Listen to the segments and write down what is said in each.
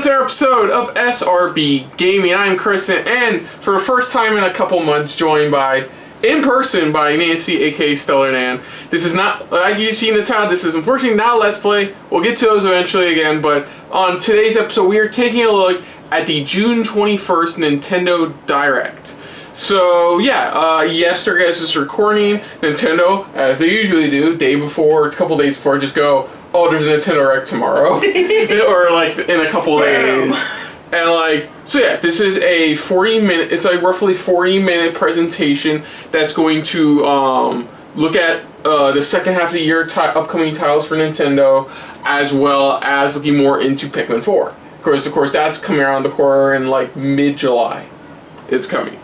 to our episode of SRB Gaming. I'm Kristen, and for the first time in a couple months, joined in person by Nancy, aka Stellar Nan. This is not, like you've seen the title, this is unfortunately not a Let's Play. We'll get to those eventually again, but on today's episode, we are taking a look at the June 21st Nintendo Direct. So yeah, yesterday as this recording, Nintendo, as they usually do, day before, a couple days before, just go, oh, there's a Nintendo Direct tomorrow, or like in a couple days, and like, so yeah, this is a 40-minute, it's like roughly 40-minute presentation that's going to look at the second half of the year upcoming titles for Nintendo, as well as looking more into Pikmin 4. Of course, that's coming around the corner in like mid-July. It's coming.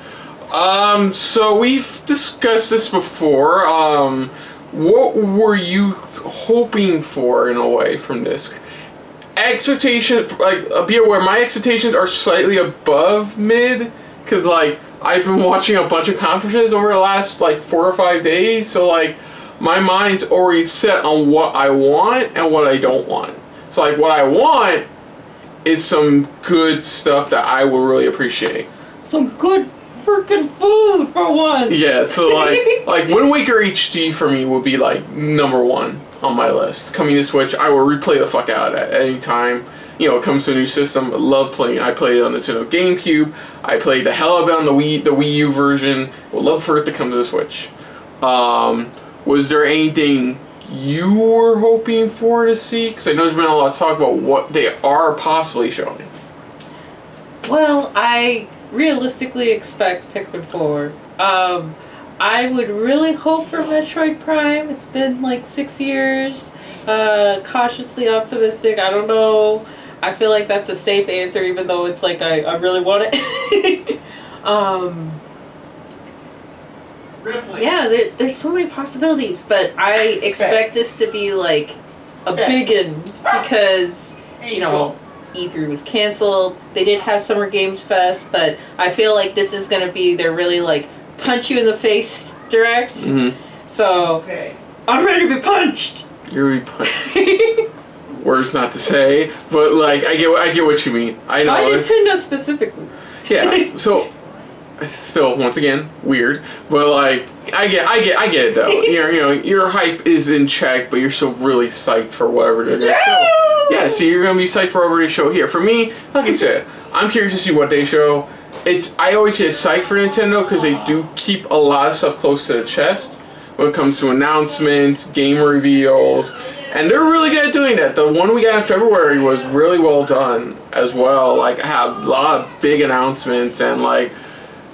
So we've discussed this before. What were you hoping for in a way from this? Expectation, like, be aware, my expectations are slightly above mid, because like I've been watching a bunch of conferences over the last like 4 or 5 days, so like my mind's already set on what I want and what I don't want. So like what I want is some good stuff that I will really appreciate. Some good freaking food for once. Yeah, so like Wind Waker HD for me would be like #1 on my list. Coming to Switch, I will replay the fuck out at any time. You know, it comes to a new system. I love playing. I played it on the Nintendo GameCube. I played the hell of it on the Wii U version. Would love for it to come to the Switch. Was there anything you were hoping for to see? Because I know there's been a lot of talk about what they are possibly showing. Well, I realistically expect Pikmin 4. I would really hope for Metroid Prime. It's been like 6 years. Cautiously optimistic. I don't know. I feel like that's a safe answer, even though it's like I really want it. Yeah, there's so many possibilities, but I expect this to be like a biggin, because, you know, E3 was canceled. They did have Summer Games Fest, but I feel like this is going to be their really like punch you in the face direct. Mm-hmm. So I'm ready to be punched. You're ready to be punched. Words not to say, but like I get what you mean. I know. By Nintendo specifically. Yeah. So still, once again, weird, but like I get it though. Your hype is in check, but you're still really psyched for whatever they're gonna show. Yeah, so you're gonna be psyched for whatever they show here. For me, like I said, I'm curious to see what they show. I always get psyched for Nintendo because they do keep a lot of stuff close to the chest when it comes to announcements, game reveals, and they're really good at doing that. The one we got in February was really well done as well. Like, I had a lot of big announcements and like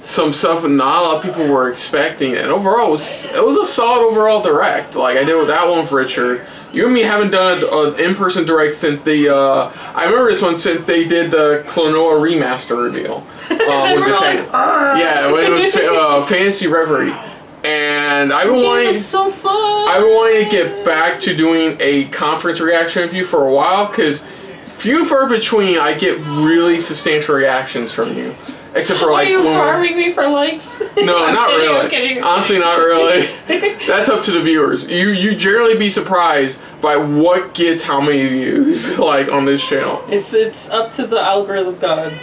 some stuff not a lot of people were expecting, and overall it was a solid overall direct. Like, I did that one for Richard. You and me haven't done an in-person direct since they, I remember this one since they did the Klonoa remaster reveal. Was it yeah, when it was Fantasy Reverie. And I've been wanting, so fun. I've been wanting to get back to doing a conference reaction review for a while, because few and far between I get really substantial reactions from you. Except for like, are you farming me for likes? No, not really. I'm kidding. Honestly, not really. That's up to the viewers. You generally be surprised by what gets how many views, like, on this channel. It's up to the algorithm gods.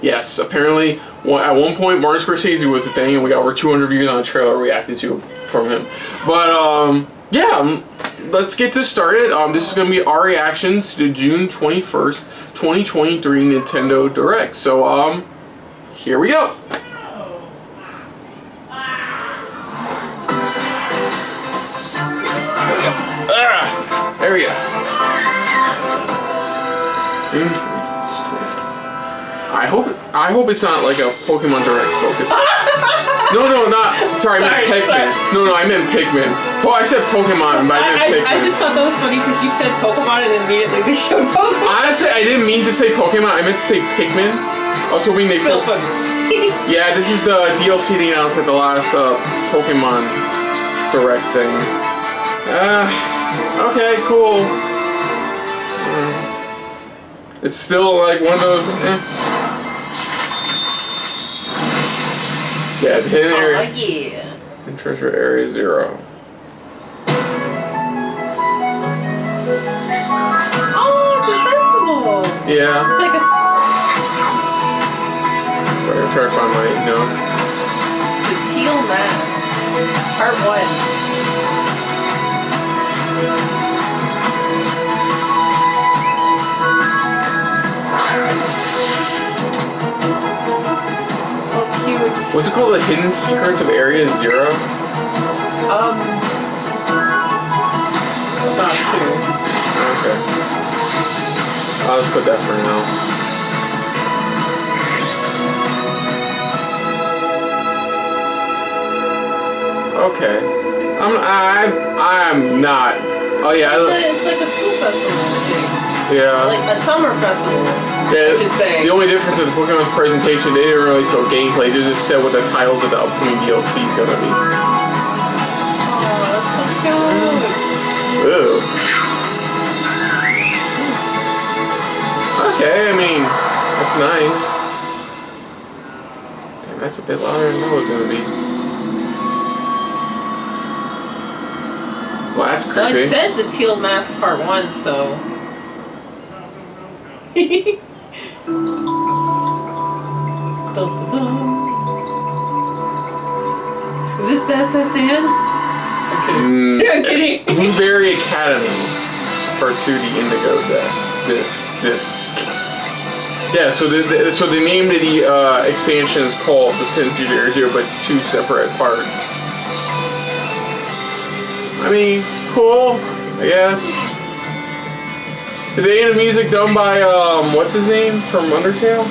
Yes, apparently at one point Martin Scorsese was the thing, and we got over 200 views on a trailer reacted to from him. But yeah, let's get this started. This is going to be our reactions to June 21st, 2023 Nintendo Direct. So here we go. There we go. I hope it's not like a Pokemon Direct focus. No, not. Sorry, I meant Pikmin. No, I meant Pikmin. Oh, I said Pokemon, but I meant Pikmin. I just thought that was funny because you said Pokemon and then immediately they showed Pokemon. Honestly, I didn't mean to say Pokemon. I meant to say Pikmin. I was hoping they. Still funny. Yeah, this is the DLC they announced at the last Pokemon Direct thing. Okay, cool. It's still like one of those. Yeah, the hidden area. Oh yeah. And treasure area 0. Oh, it's a festival. Yeah. It's like a. Sorry, I'm trying to find my notes. The Teal Mask. Part 1. So cute. What's it called? The Hidden Secrets of Area Zero? I'm not sure. Okay. I'll just put that for now. Okay. I'm not. Oh yeah. It's like a school festival thing. Yeah. Like a summer festival. I should say. The only difference with Pokemon's presentation, they didn't really show gameplay. They just said what the titles of the upcoming DLC is gonna be. Oh, that's so cute. Ooh. Okay, I mean, that's nice. Damn, that's a bit louder than I was gonna be. Well, that's Well, creepy. it said the Teal Mask Part 1, so. Dun, dun, dun. Is this the SSN? I'm kidding. I'm kidding. Blueberry Academy. Part 2, the Indigo This. Yeah, so the name of the expansion is called the Sense Zero, but it's 2 separate parts. I mean, cool, I guess. Is any of the music done by, what's his name from Undertale?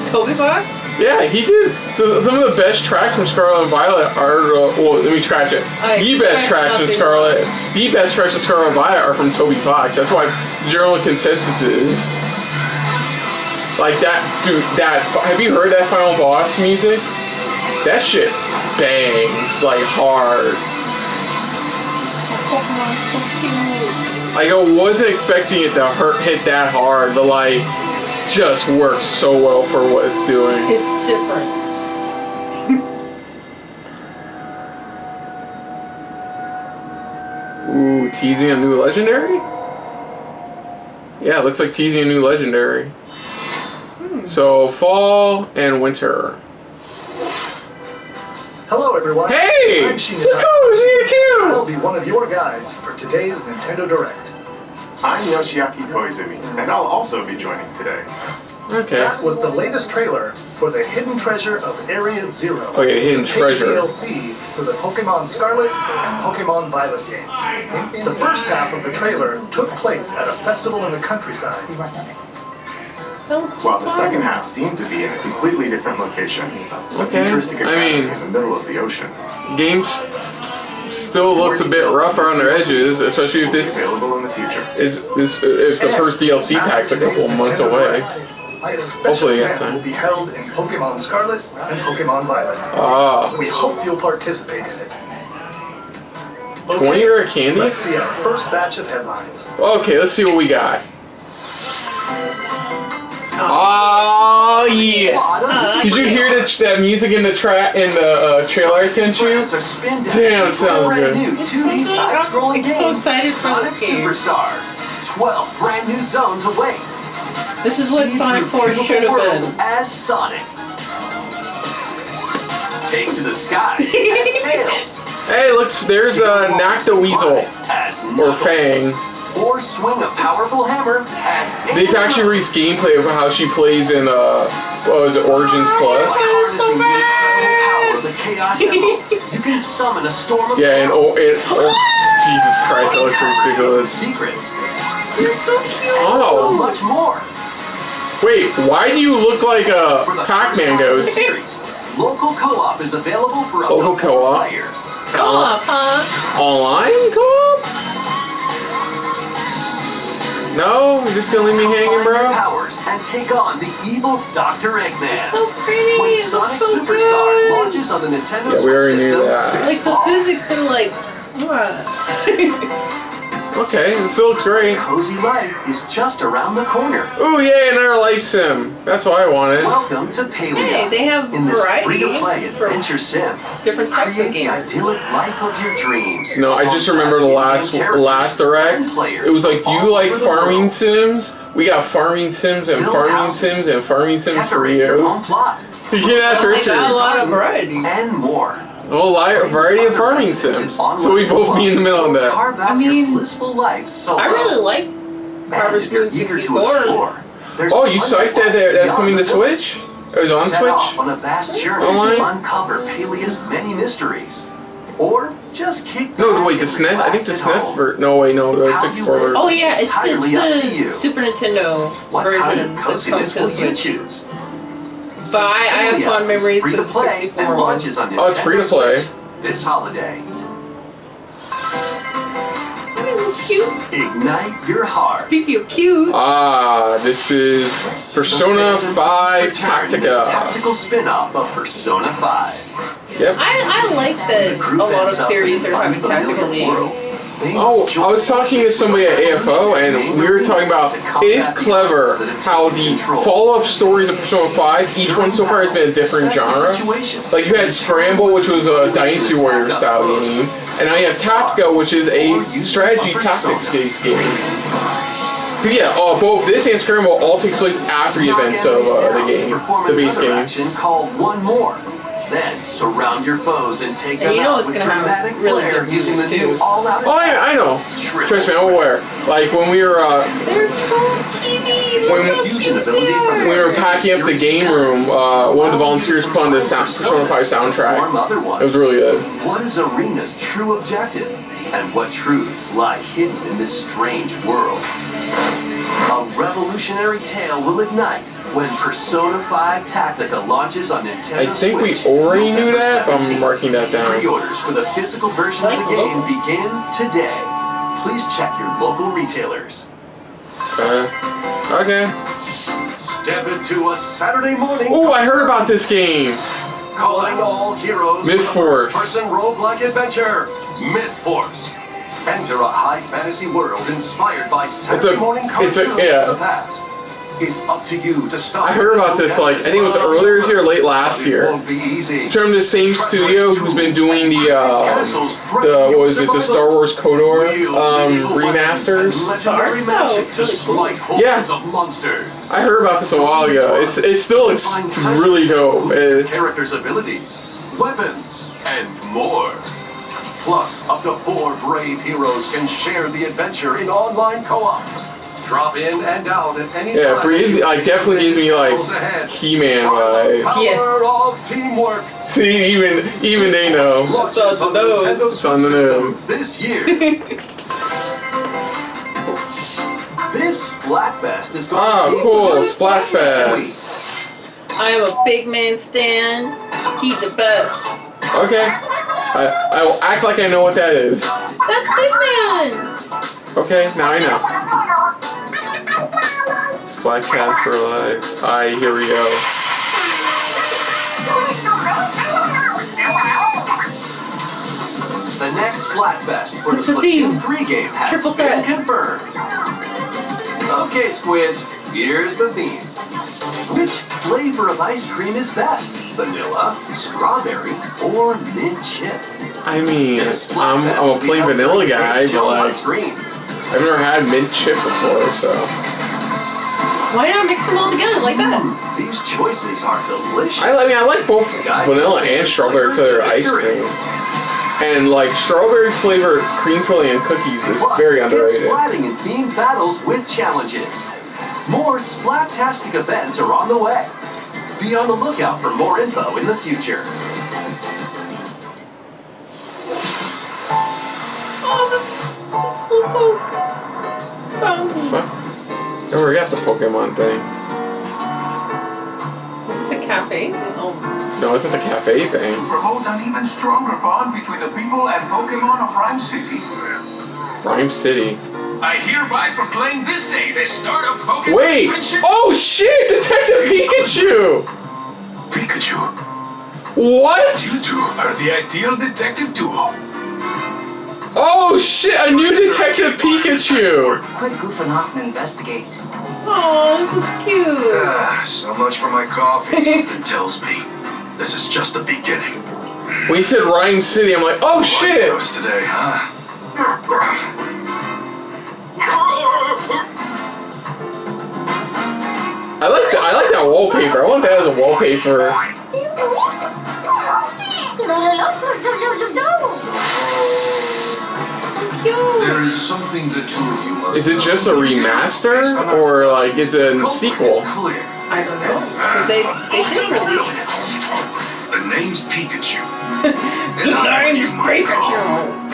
Toby Box? Yeah, he did. So some of the best tracks from Scarlet and Violet are, well, let me scratch it. The best tracks from Scarlet and Violet are from Toby Fox. That's why general consensus is. Like that, dude, have you heard that final boss music? That shit bangs, like, hard. Pokemon, so cute. Like, I wasn't expecting it to hit that hard, but, like, just works so well for what it's doing. It's different. Ooh, teasing a new legendary? Yeah, it looks like teasing a new legendary. So, fall and winter. Hello, everyone. Hey! I'm Look who's here too! I'll be one of your guides for today's Nintendo Direct. I'm Yoshiaki Koizumi, and I'll also be joining today. Okay. That was the latest trailer for the Hidden Treasure of Area Zero. Oh yeah, Hidden Treasure. DLC for the Pokemon Scarlet and Pokemon Violet games. The first half of the trailer took place at a festival in the countryside. That looks While the fun. second half seemed to be in a completely different location. Okay. Futuristic I academy mean, in the middle of the ocean. game still looks a bit rough around the edges, especially if Will be this available in the future. is if the first DLC pack's a couple of months away. A special Hopefully event that's time. will be held in Pokemon Scarlet and Pokemon Violet. Ah, We hope you'll participate in it. 20 rare Let's candies? see our first batch of headlines. Okay, let's see what we got. Oh yeah! Did you hear that music in the trailer I sent you? Damn, it sounds good. It's so good. I'm so excited for this game. Superstars. 12 brand new zones await. This is what Sonic 4 should have been. As Sonic. Take to the skies as Tails. Hey, looks, there's Knock the Weasel As or Knuckles. Fang. Or swing a powerful hammer as They've actually released gameplay of how she plays in what was it, Origins Plus? Harnessing the incredible power of the Chaos Emeralds, you can summon a storm of Yeah, and Jesus Christ, that looks ridiculous. secrets. You're so cute. So Oh, much more. wait, why do you look like a For the Pac-Man first time in the ghost? series, local co-op is available for up Local to 4 co-op? players. Co-op, huh? Online co-op? No, you're just gonna leave me hanging, Combine your bro? powers and take on the evil Dr. Eggman. It's so pretty. When It looks Sonic so Superstars good. launches on the Nintendo Yeah, we Switch already knew system that. this Like the fall. physics are like. Okay, this still looks great. Cozy life is just around the corner. Ooh, yay, another life sim. That's what I wanted. Welcome to Palia. Hey, they have In this variety free-to-play for adventure sim, different types create of the games. idyllic life of your dreams. No, I just remember the last direct. It was like, do you like farming sims? We got farming sims and farming sims and farming sims for Your you. own plot. You can ask They got a Richard. lot of variety. And more. A variety of farming sims. So we both be in the middle of that. Carve out I mean, your blissful life solo. I really like And Harvest if you're Moon eager to 64. explore, there's Oh, you psyched that that's coming to Switch? It was on Set off Switch? on a vast journey Online? to uncover Palia's many mysteries. Or just kick No, back wait, the and SNES? I think the relax at SNES home. for no, wait, no, the How you 64 live version. Oh yeah, it's entirely up to you. the Super Nintendo What kind version of that's coming coziness to the will you Switch. choose? But I have Palia fond is memories free to of the play 64 and one. launches on Oh, it's free to Nintendo play. Switch this holiday. It's cute. Ignite your heart. Speaking of cute, Ah, this is Persona 5 Return, this Tactica. tactical spin-off of Persona 5. Yep. I like that a lot of series are having tactical games. Oh, I was talking to somebody at AFO, and we were talking about it's clever how the follow-up stories of Persona 5, each one so far has been a different genre. Like you had Scramble, which was a Dynasty Warrior style game, and now you have Tactica, which is a strategy tactics game. Cause yeah, both this and Scramble all takes place after the events of the game, the base game. Action called One More. Then surround your foes and take And them you know out it's with gonna have dramatic really flair good using the music, new too. all-out Oh, I know. Trust me, I'm aware. Like when we were They're so chibi. Look When- how Fusion cute ability they from are. we were packing up the game room, one of the volunteers put on the Persona 5 soundtrack. It was really good. What is Arena's true objective? And what truths lie hidden in this strange world? A revolutionary tale will ignite when Persona 5 Tactica launches on Nintendo I think we Switch already knew November that, but I'm 17th. marking that down. Pre-orders for the physical version of the game begin today. Please check your local retailers. Okay. Step into a Saturday morning. Oh, I heard about this game. Calling all heroes for the MythForce. first-person roguelike adventure, MythForce. Enter a high fantasy world inspired by Saturday morning cartoons of the past. It's up to you to stop. I heard about this, like, I think it was earlier this year or late last But it year. won't be easy. From the same studio who's been doing the what was it, the Star Wars KOTOR remasters. Legendary style magic is to really smite hordes Yeah. of monsters. I heard about this a while ago. It still looks really dope. Characters' abilities, weapons, and more. Plus, up to 4 brave heroes can share the adventure in online co-op. Drop in and out at any Yeah, time. Breathe like definitely gives me like Goes ahead. He-Man vibes. Power of teamwork. See, even they know. Launches on the nose. Nintendo It's on the Switch nose. system this year. This Splatfest is going to be Cool, really Splatfest. sweet. I am a big man stan. He the best. Okay. I will act like I know what that is. That's Big Man. Okay, now I know. Splatcast for life. Here we go. The next Splatfest for the What's the theme? Splatoon 3 game has Triple been threat. confirmed. Okay, squids, here's the theme. Which flavor of ice cream is best? Vanilla, strawberry, or mint chip? I mean, This I'm Splatfest a will be plain held vanilla during guy, the but show on like screen. I've never had mint chip before, so. Why not mix them all together like that? These choices are delicious. I mean, I like both vanilla and strawberry flavored ice cream. And like strawberry flavored cream filling and cookies is Plus, very get underrated. splatting and themed battles with challenges. More Splattastic events are on the way. Be on the lookout for more info in the future. Oh, this little poke. Fuck. Never got the Pokemon thing. Is this a cafe? Oh. No, it's not the cafe thing. Promote an even stronger bond between the people and Pokemon of Rhyme City. Rhyme City. I hereby proclaim this day the start of Pokemon Wait! friendship. Oh shit! Detective Pikachu! Pikachu, What? you two are the ideal detective duo. Oh shit! A new Detective Pikachu. Quit goofing off and investigate. Oh, this looks cute. So much for my coffee. Something tells me this is just the beginning. When you said Rhyme City, I'm like, oh shit! Roast today, huh? I like that wallpaper. I want that as a wallpaper. There is something the two of you must Is it just a remaster or like is it a sequel? It's clear. I don't know. Because they did release. The name's Pikachu. The name's Pikachu.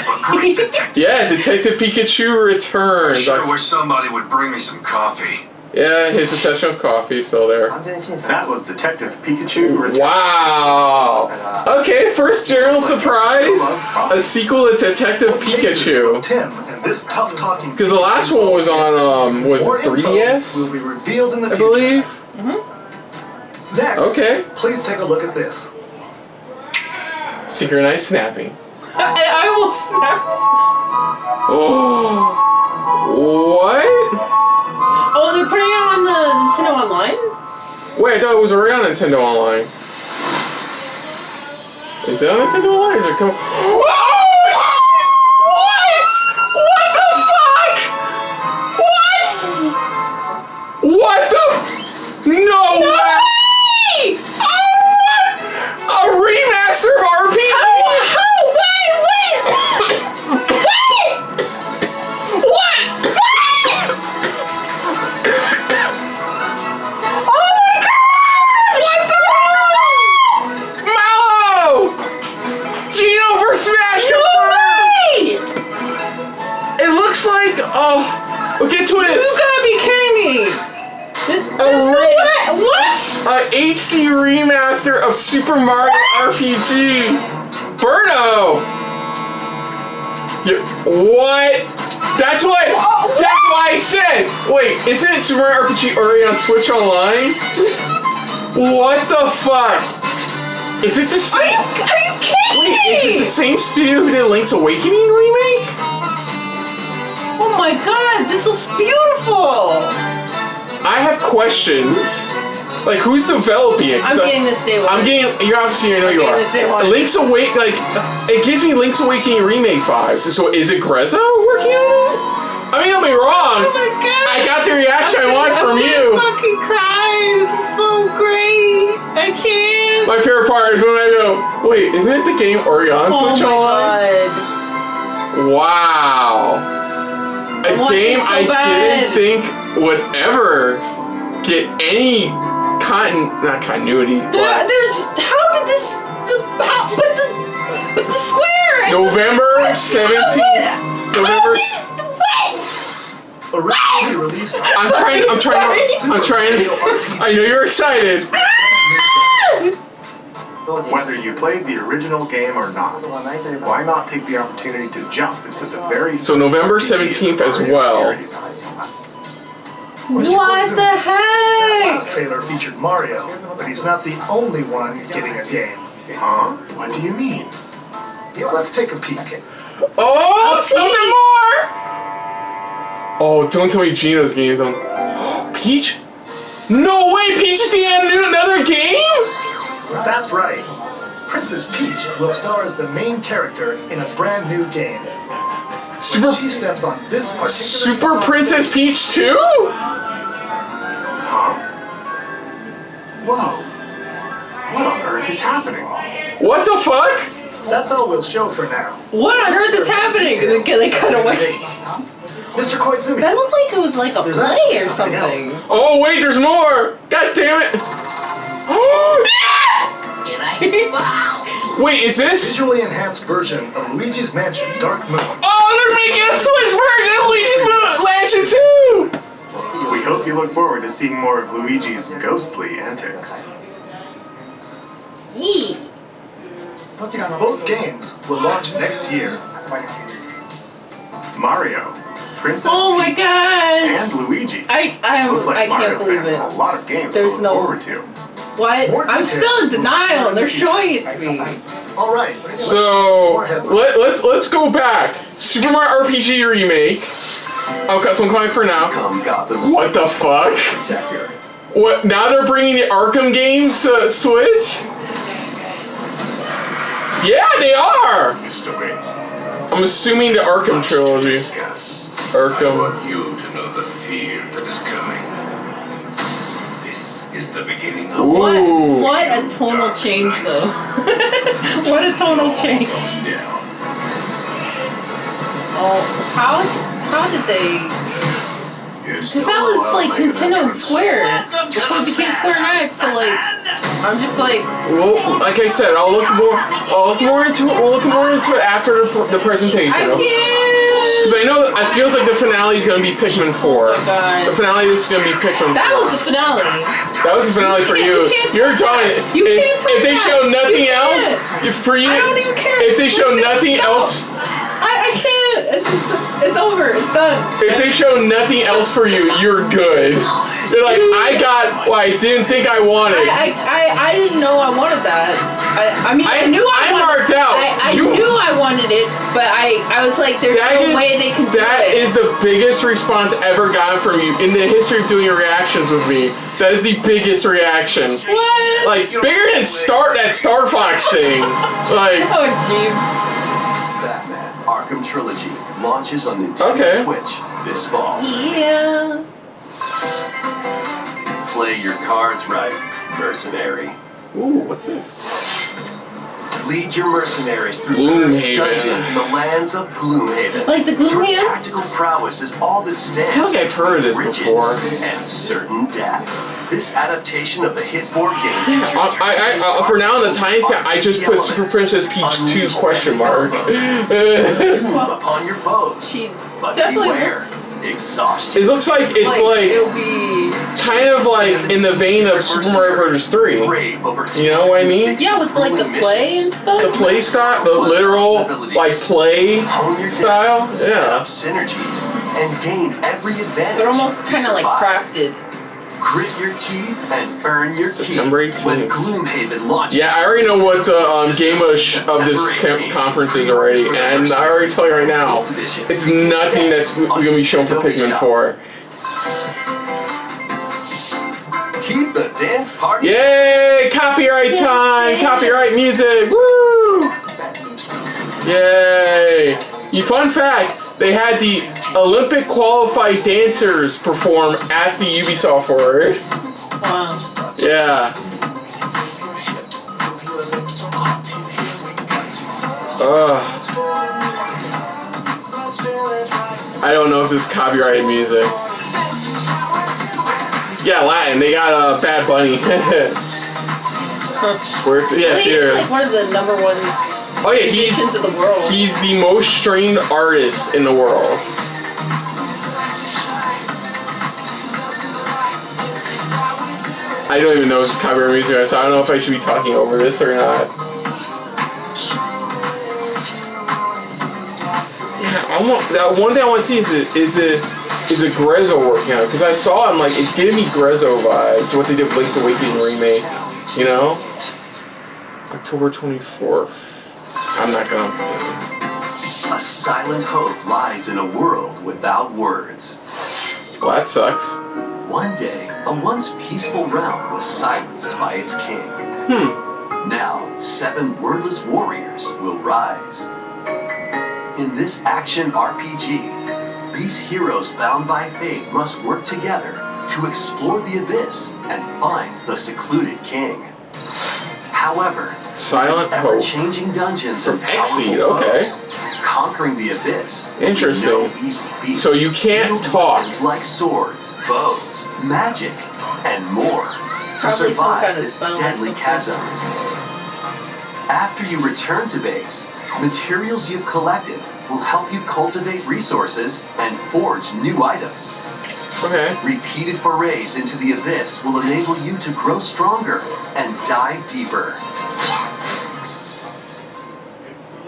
A great detective. Yeah, Detective Pikachu returns. Sure wish somebody would bring me some coffee. Yeah, his obsession with coffee is still there. That was Detective Pikachu. Wow. Okay, first general surprise. A sequel to Detective Pikachu. Tim and this tough talking. Because the last one was on was it More info 3DS? will be revealed in the I future. believe. Next, Okay. please take a look at this. Synchronized snapping. I almost snapped. Oh. What? Oh, they're putting it on the Nintendo Online? Wait, I thought it was already on Nintendo Online. Is it on Nintendo Online or is it come? Oh! What? What the? No way! Oh, a remaster of RPG. How? Wait! What? Oh my God! What the hell? Mallow! Gino for Smash confirmed! It looks like we'll get to it. You gotta be kidding me! What? A HD remaster of Super Mario RPG. Birdo! What? That's what I said! Wait, isn't Super Mario RPG already on Switch Online? What the fuck? Is it the same? Are you kidding Wait, me? is it the same studio who did Link's Awakening remake? Oh my God, this looks beautiful! I have questions. Like, who's developing it? 'Cause I'm getting this day one. I'm getting. You're obviously. I know you are. getting this day one. Link's Awakening. Like, it gives me Link's Awakening remake vibes. So, is it Grezzo working on it? I mean, don't be wrong. Oh my God! I got the reaction I want from you. I'm fucking crying. This is so great. I can't. My favorite part is when I go, wait, isn't it the game already on Switch Oh Online? my God. Wow. A want game this so I bad. didn't think would ever get any not continuity. But There's how did this but the square and November 17th. November. Originally released. I'm trying. I know you're excited. Whether you played the original game or not, why not take the opportunity to jump into the very So November 17th as well. What the The heck? last trailer featured Mario, but he's not the only one getting a game. Huh? What do you mean? Let's take a peek. Oh, something more! Oh, don't tell me Gino's game is on. Peach? No way! Peach is the another game? That's right. Princess Peach will star as the main character in a brand new game. When she steps on this particular Super spot- Princess Peach 2? Huh? Whoa. What on earth is happening? What the fuck? That's all we'll show for now. What on earth is happening? They cut away. Mr. Koizumi, That looked like it was like a There's play actually or something something. else. Oh wait, there's more! God damn it! Wait, is this? visually enhanced version of Luigi's Mansion Dark Moon. Oh, they're making a Switch version of Luigi's Mansion 2! We hope you look forward to seeing more of Luigi's ghostly antics. Yee. Both games will launch next year. Mario, Princess Oh my Peach, gosh! and Luigi. I Looks like can't Mario believe fans it. have a lot of games There's to no- look forward to. What? More I'm details still in will be denial. shared in They're the future. showing it to me. All right. So let's go back. Super Mario RPG remake. I'll cut some coin for now. What the fuck? Protector. What? Now they're bringing the Arkham games to Switch? Yeah, they are. I'm assuming the Arkham trilogy. Arkham. I want you to know the fear that is coming. This is the beginning of What a tonal change, though. What a tonal change. Oh, how did they? Because that was like Nintendo and Square before it became Square Enix. So like, I'm just like. Well, like I said, I'll look more into it. We'll look more into it after the presentation. I can't. Because I know it feels like the finale is going to be Pikmin 4. Oh my God. The finale is going to be Pikmin 4. That was the finale. That was the finale for you. You're done. If they show nothing else, for you, I don't even care. If they show nothing else. I can't. It's over. It's done. If they show nothing else for you, you're good. They're like, I got what I didn't think I wanted. I didn't know I wanted that. I mean, I knew I wanted, marked out. I knew I wanted it, but I was like, there's no way they can do it. That is the biggest response ever gotten from you in the history of doing your reactions with me. That is the biggest reaction. What? Like, bigger than that Star Fox thing. Like. Oh, jeez. Arkham Trilogy launches on Nintendo Switch this fall. Yeah. Play your cards right, mercenary. Ooh, what's this? Lead your mercenaries through Gloomhaven. dungeons in the lands of Gloomhaven. Like the Gloomhaven? Your tactical prowess is all that stands. I feel like I've heard of this riches before. And certain death. This adaptation of the hit board game features I for now in the tiny set, I just put Super Princess Peach 2 question mark. Doom upon your foes. She But definitely beware, looks. exhaustion. It looks like it's it'll be kind of like in the vein of Super Mario Bros. 3. You know what I mean? Yeah, with like the play and stuff. The play style, the literal like play style. Set Yeah. up synergies and gain every advantage. They're almost kind of like crafted. Grit your teeth and earn your keep September 18th. when Gloomhaven launches. Yeah, I already know what the game of this conference is already, and I already tell you right now, it's nothing that's going to be shown for Pikmin 4. Keep the dance party. Yay! Copyright time! Copyright music! Woo! Yay! Fun fact, they had the Olympic qualified dancers perform at the Ubisoft Forward. Wow. Yeah. I don't know if this is copyrighted music. Yeah, Latin. They got Bad Bunny. Yes, He's here. like one of the number one Oh yeah, musicians of the world. he's the most streamed artist in the world. I don't even know if it's copyright music, so I don't know if I should be talking over this or not. Yeah, one thing I want to see is a Grezzo working on it, because I saw him, like, it's giving me Grezzo vibes, what they did with Link's Awakening remake, you know? October 24th. I'm not gonna. A silent hope lies in a world without words. Well, that sucks. One day, a once peaceful realm was silenced by its king. Now, 7 wordless warriors will rise. In this action RPG, these heroes bound by fate must work together to explore the abyss and find the secluded king. However, Silent its Hope. ever-changing dungeons From and Exceed, powerful okay. foes, conquering the abyss. Interesting. No easy feat. So you can't Wield talk. weapons like swords, bows, magic, and more to Probably some survive kind of this spell or deadly something. chasm. After you return to base, materials you've collected will help you cultivate resources and forge new items. Okay. Repeated forays into the abyss will enable you to grow stronger and dive deeper.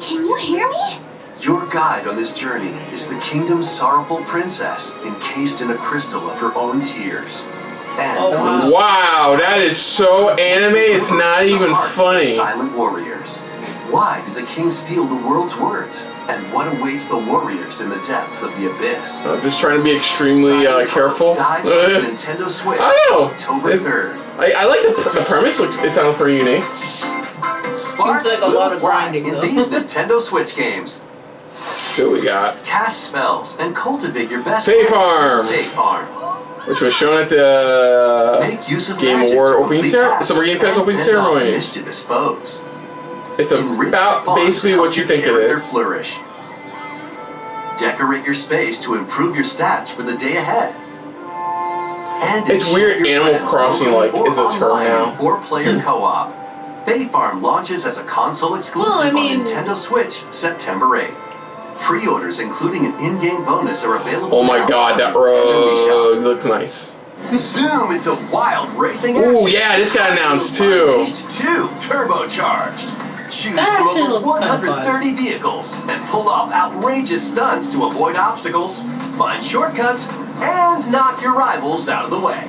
Can you hear me? Your guide on this journey is the kingdom's sorrowful princess, encased in a crystal of her own tears. And Oh, wow. those Wow, that is so anime, it's not even funny. silent warriors. Why did the king steal the world's words? And what awaits the warriors in the depths of the abyss? I'm just trying to be extremely careful. Dives into Nintendo Switch I don't know. October 3rd. I like the premise. It sounds pretty unique. Sparks like a lot of grinding, in though. these Nintendo Switch games. See what we got. Cast spells and cultivate your best. Fae Farm, Fae Farm. which was shown at the Make use of Game magic Award to opening complete ceremony, tasks Summer Game Fest and opening fend off ceremony. mischievous foes. It's Enrich about the farm basically to what help you your think it character is. Flourish. Decorate your space to improve your stats for the day ahead. And It's enchant weird your Animal friends Crossing, locally like, or is a term online now. in 4-player co-op. Fae Farm launches as a console exclusive Well, I mean- on Nintendo Switch September 8th. Pre-orders, including an in-game bonus, are available Oh my now god, on that Nintendo eShop. rug looks nice. Zoom into wild racing Ooh, action. yeah, this got announced too. Unleashed 2 Turbocharged. Choose That from actually over looks kinda fun. 130 vehicles and pull off outrageous stunts to avoid obstacles, find shortcuts, and knock your rivals out of the way.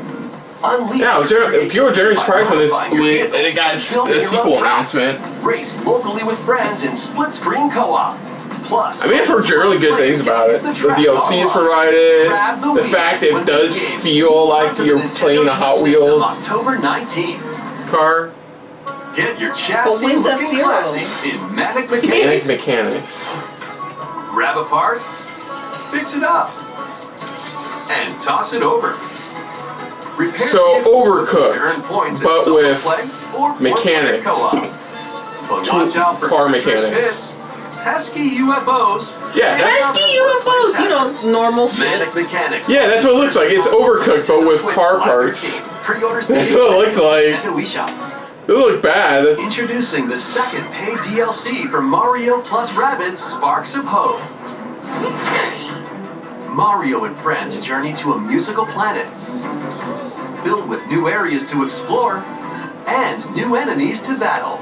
Unleash Yeah, I was your people were generally creativity surprised when by this modifying your we vehicles, it got building the your own sequel tracks, announcement. Race locally with friends in split-screen co-op. Plus, I mean, I've heard generally good things about it. The DLC is provided. The fact that it does feel like you're playing a Hot Wheels October 19th. car. Get your But chassis when's looking F-Zero? classy in Manic Manic Mechanics. Mechanics. Grab a part, fix it up, and toss it over. Repair So, vehicles Overcooked, to earn points in but solo with play or mechanics. co-op. But watch out for car treacherous mechanics. fits, pesky UFOs. Yeah, that's Pesky UFOs, you know, normal shit. Manic Mechanics. yeah, that's what it looks like. It's Overcooked, but with car parts. Pre-orders That's what it looks like. Nintendo eShop. It look bad. That's, Introducing the second paid DLC for Mario plus Rabbids Sparks of Hope. Mario and friends journey to a musical planet, filled with new areas to explore and new enemies to battle.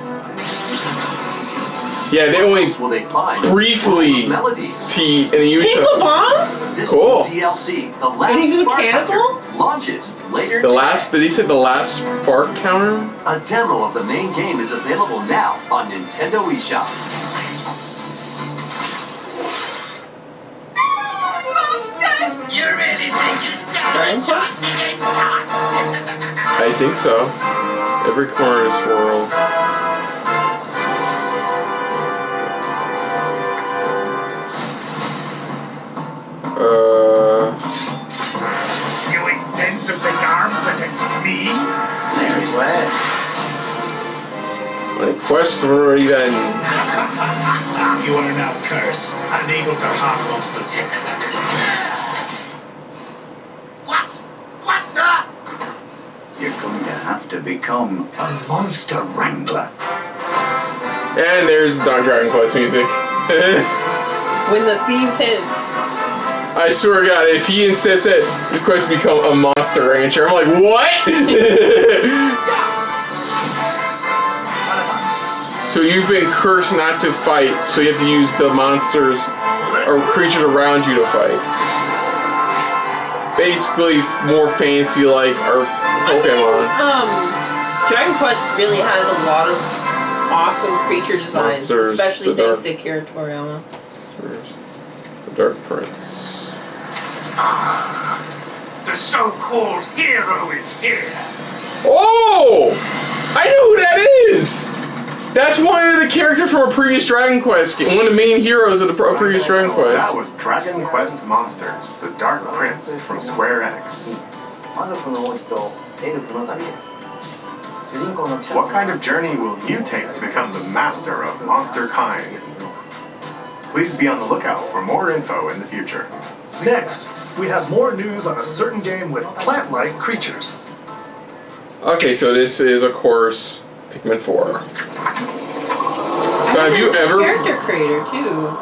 yeah, they only Will they find briefly melodies? and they use King of Bomb? This Cool. DLC, The Last And he's Spark mechanical? Hunter, launches later the today. last. Did he say the last spark counter? A demo of the main game is available now on Nintendo eShop. You really think you Dragon stand a Quest? chance against us? I think so. Every corner of this world. You intend to take arms against me? Very well. My quest already done. You are now cursed, unable to harm monsters. What? What the? You're going to have to become a monster wrangler. And there's Dragon Quest music. When the theme hits. I swear to God, if he insists that the quest become a monster rancher, I'm like, what? So you've been cursed not to fight, so you have to use the monsters or creatures around you to fight. Basically, more fancy like our Pokemon. Dragon Quest really has a lot of awesome creature designs, Monsters, especially the thanks dark- to Kira Toriyama. The Dark Prince. The so-called hero is here. Oh! I know who that is! That's one of the characters from a previous Dragon Quest game. One of the main heroes of the previous Dragon Quest. That was Dragon Quest Monsters, the Dark Prince from Square Enix. What kind of journey will you take to become the master of monster kind? Please be on the lookout for more info in the future. Next, we have more news on a certain game with plant-like creatures. Okay, so this is, of course, Pikmin 4. So have you ever... Character creator, too.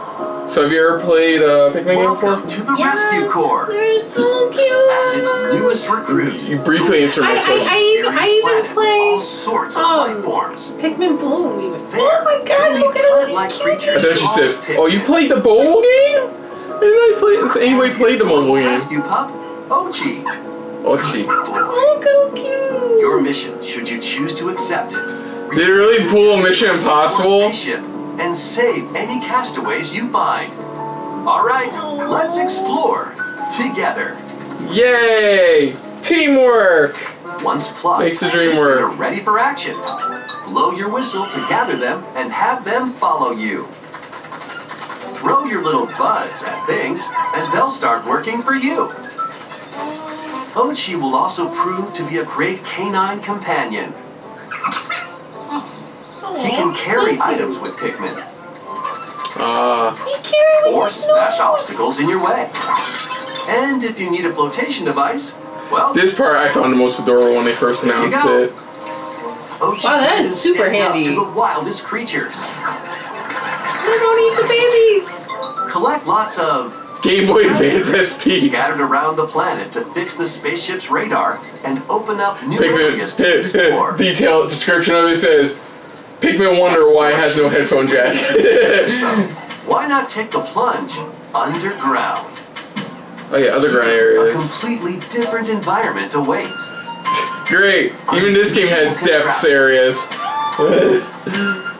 So have you ever played Pikmin game Welcome before? to the Rescue Corps. They're so cute. As its newest recruit. You briefly answered my question. I even play all sorts of life forms. Pikmin Bloom even. There, Oh my god, look at all like these cute creatures I thought you called said, Pikmin. oh, you played the mobile game? Has anybody played the mobile game? Rescue pup, Ochi. Oh, gee. Look how cute. Your mission, should you choose to accept it. Did it really pull Mission Impossible? Spaceship and save any castaways you find. All right, let's explore together. Yay! Teamwork! Once plugged, Makes the dream work. you're ready for action. Blow your whistle to gather them and have them follow you. Throw your little buds at things and they'll start working for you. Ochi will also prove to be a great canine companion. He can carry items with Pikmin or smash obstacles in your way. And if you need a flotation device, well, This part I found the most adorable when they first announced it. Ochi Wow, that is can super stand up handy. to the wildest creatures. They don't eat the babies. Collect lots of Game Boy Advance SP. scattered around the planet to fix the spaceship's radar and open up new areas to explore. Pikmin, detailed description of it says, Pikmin wonder why it has no headphone jack. Why not take the plunge underground? Oh yeah, underground A areas. completely different environment awaits. Great. Even this game has depths areas.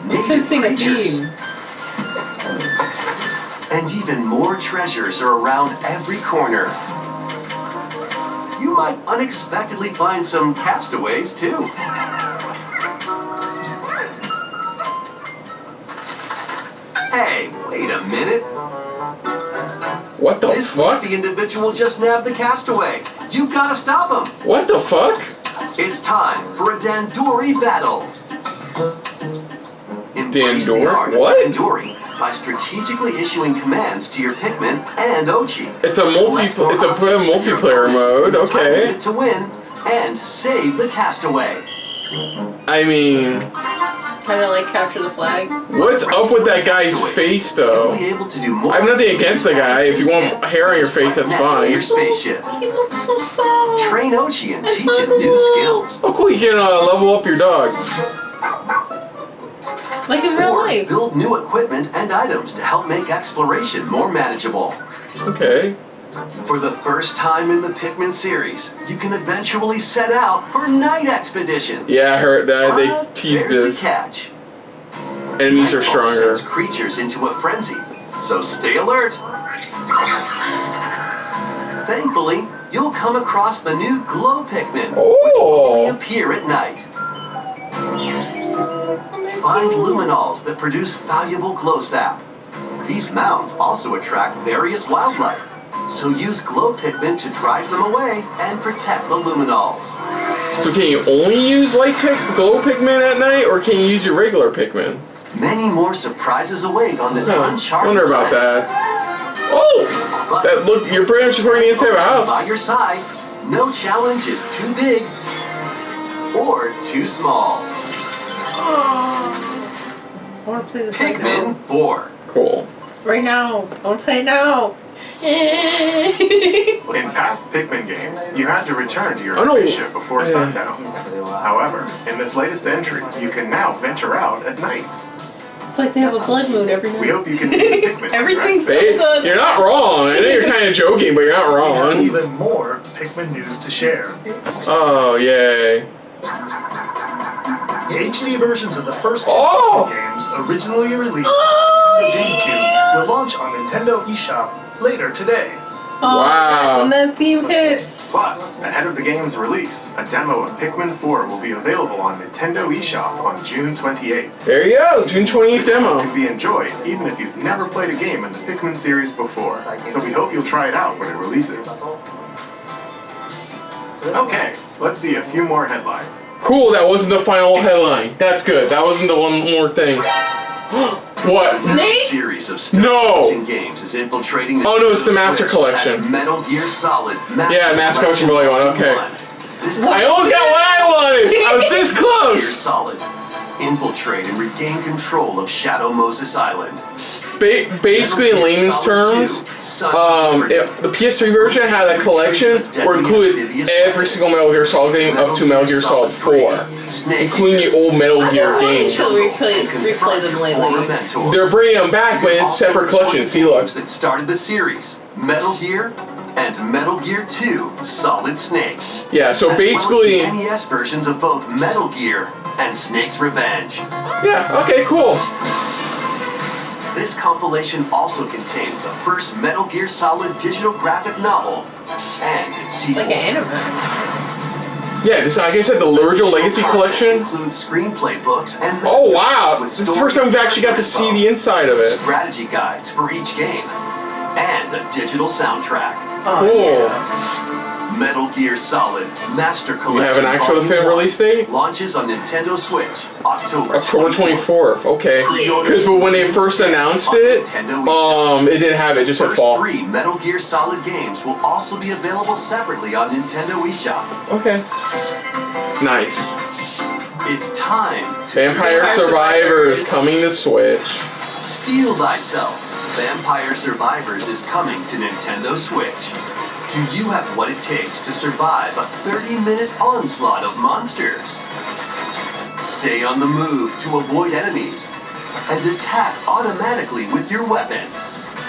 Native Sensing a creatures. theme. And even more treasures are around every corner. You might unexpectedly find some castaways too. Hey, wait a minute. What the This fuck? creepy individual just nabbed the castaway. You gotta stop him. What the fuck? It's time for a Dandori battle. Embrace the Dandori? art of What? Dandori by strategically issuing commands to your Pikmin and Ochi. It's a multiplayer mode. Okay. To win and save the castaway. I mean, Kind of like capture the flag. what's up with that guy's face though? You'll be able to do more I have nothing against the guy. If you want hair on your face, that's next to your fine. spaceship. He looks so soft. Train Ochi and teach him new skills. Oh cool, you can level up your dog. Like in real Or life. build new equipment and items to help make exploration more manageable. Okay. For the first time in the Pikmin series, you can eventually set out for night expeditions. Yeah, I heard that. They But teased there's this. a catch. Enemies are Nightfall stronger. sends creatures into a frenzy, so stay alert. Thankfully, you'll come across the new Glow Pikmin, which only Oh! appear at night. Find luminals that produce valuable glow sap. These mounds also attract various wildlife, so use Glow Pikmin to drive them away and protect the luminals. So can you only use glow Pikmin at night, or can you use your regular Pikmin? Many more surprises await on this Huh, uncharted wonder about planet. that. Oh! That look, you're pretty much supporting the inside of a By house. your side, no challenge is too big or too small. I want to play this right now. Pikmin 4. Cool. Right now. I want to play it now. In past Pikmin games, you had to return to your Oh, no. spaceship before sundown. However, in this latest entry, you can now venture out at night. It's like they have a blood moon every We night. hope you can meet the Pikmin. Everything's so Babe, good. you're not wrong. I know you're kind of joking, but you're not We have wrong. even more Pikmin news to share. Oh, yay. The HD versions of the first two Oh! Pikmin games, originally released on the GameCube, will launch on Nintendo eShop later today. Wow. And that theme hits. Plus, ahead of the game's release, a demo of Pikmin 4 will be available on Nintendo eShop on June 28th. There you go. June 20th It demo. can be enjoyed even if you've never played a game in the Pikmin series before, so we hope you'll try it out when it releases. Okay, let's see a few more headlines. Cool, that wasn't the final headline. That's good. That wasn't the one more thing. What? A Snake? series of No. step games is infiltrating the Oh, no, it's the Master Switch Collection. as Metal Gear Solid. Yeah, Master Collection Volume 1, okay. This I almost got what I wanted! I was this Gear close! Solid. Infiltrate and regain control of Shadow Moses Island. Basically, in layman's terms, the PS3 version had a collection where it included every single Metal Gear Solid game up to Metal Gear Solid 4, including the old Metal Gear games. She'll replay them lately. They're bringing them back, but it's separate collections. See, look. That started the series, Metal Gear and Metal Gear 2 Solid Snake. Yeah, so basically, as well as the NES versions of both Metal Gear and Snake's Revenge. yeah, okay, cool. This compilation also contains the first Metal Gear Solid digital graphic novel and its It's sequel. like an anime. Yeah, just like I said, the original Legacy Collection. Includes screenplay books and Oh wow! with This is the first time we've actually got to see the inside of it. strategy guides for each game, and a digital soundtrack. Cool. Metal Gear Solid Master Collection. You have an actual Volume definitive 1 release date? Launches on Nintendo Switch October 24th. Okay. Because when they first announced it, it didn't have it. Just said First fall. 3 Metal Gear Solid games will also be available separately on Nintendo eShop. Okay. Nice. It's time to Vampire Survivors coming to Switch. Steel thyself. Vampire Survivors is coming to Nintendo Switch. Do you have what it takes to survive a 30-minute onslaught of monsters? Stay on the move to avoid enemies and attack automatically with your weapons.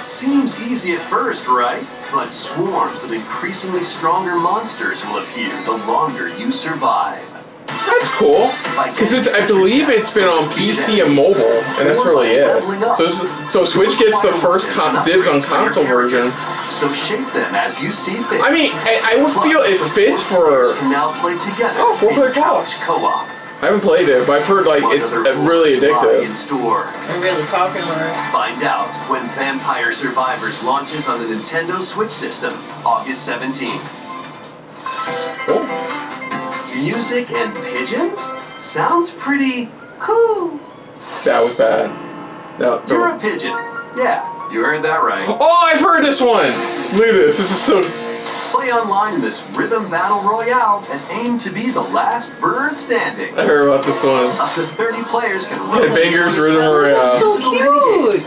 Seems easy at first, right? But swarms of increasingly stronger monsters will appear the longer you survive. That's cool. Because I believe it's been on PC and mobile, and that's really it. So Switch gets the first dibs on console version. So shape them as you see fit. I mean, I would feel it fits for. Can now play together. Oh, 4-player couch co-op. I haven't played it, but I've heard like it's really addictive. In store. They're really popular. Find out when Vampire Survivors launches on the Nintendo Switch system, August 17th. Cool. Music and pigeons? Sounds pretty cool. That was bad. No, You're a pigeon. Yeah, you heard that right. Oh, I've heard this one. Look at this. This is so. Play online in this rhythm battle royale and aim to be the last bird standing. I heard about this one. Up to 30 players can Headbangers Rhythm Royale. So cute.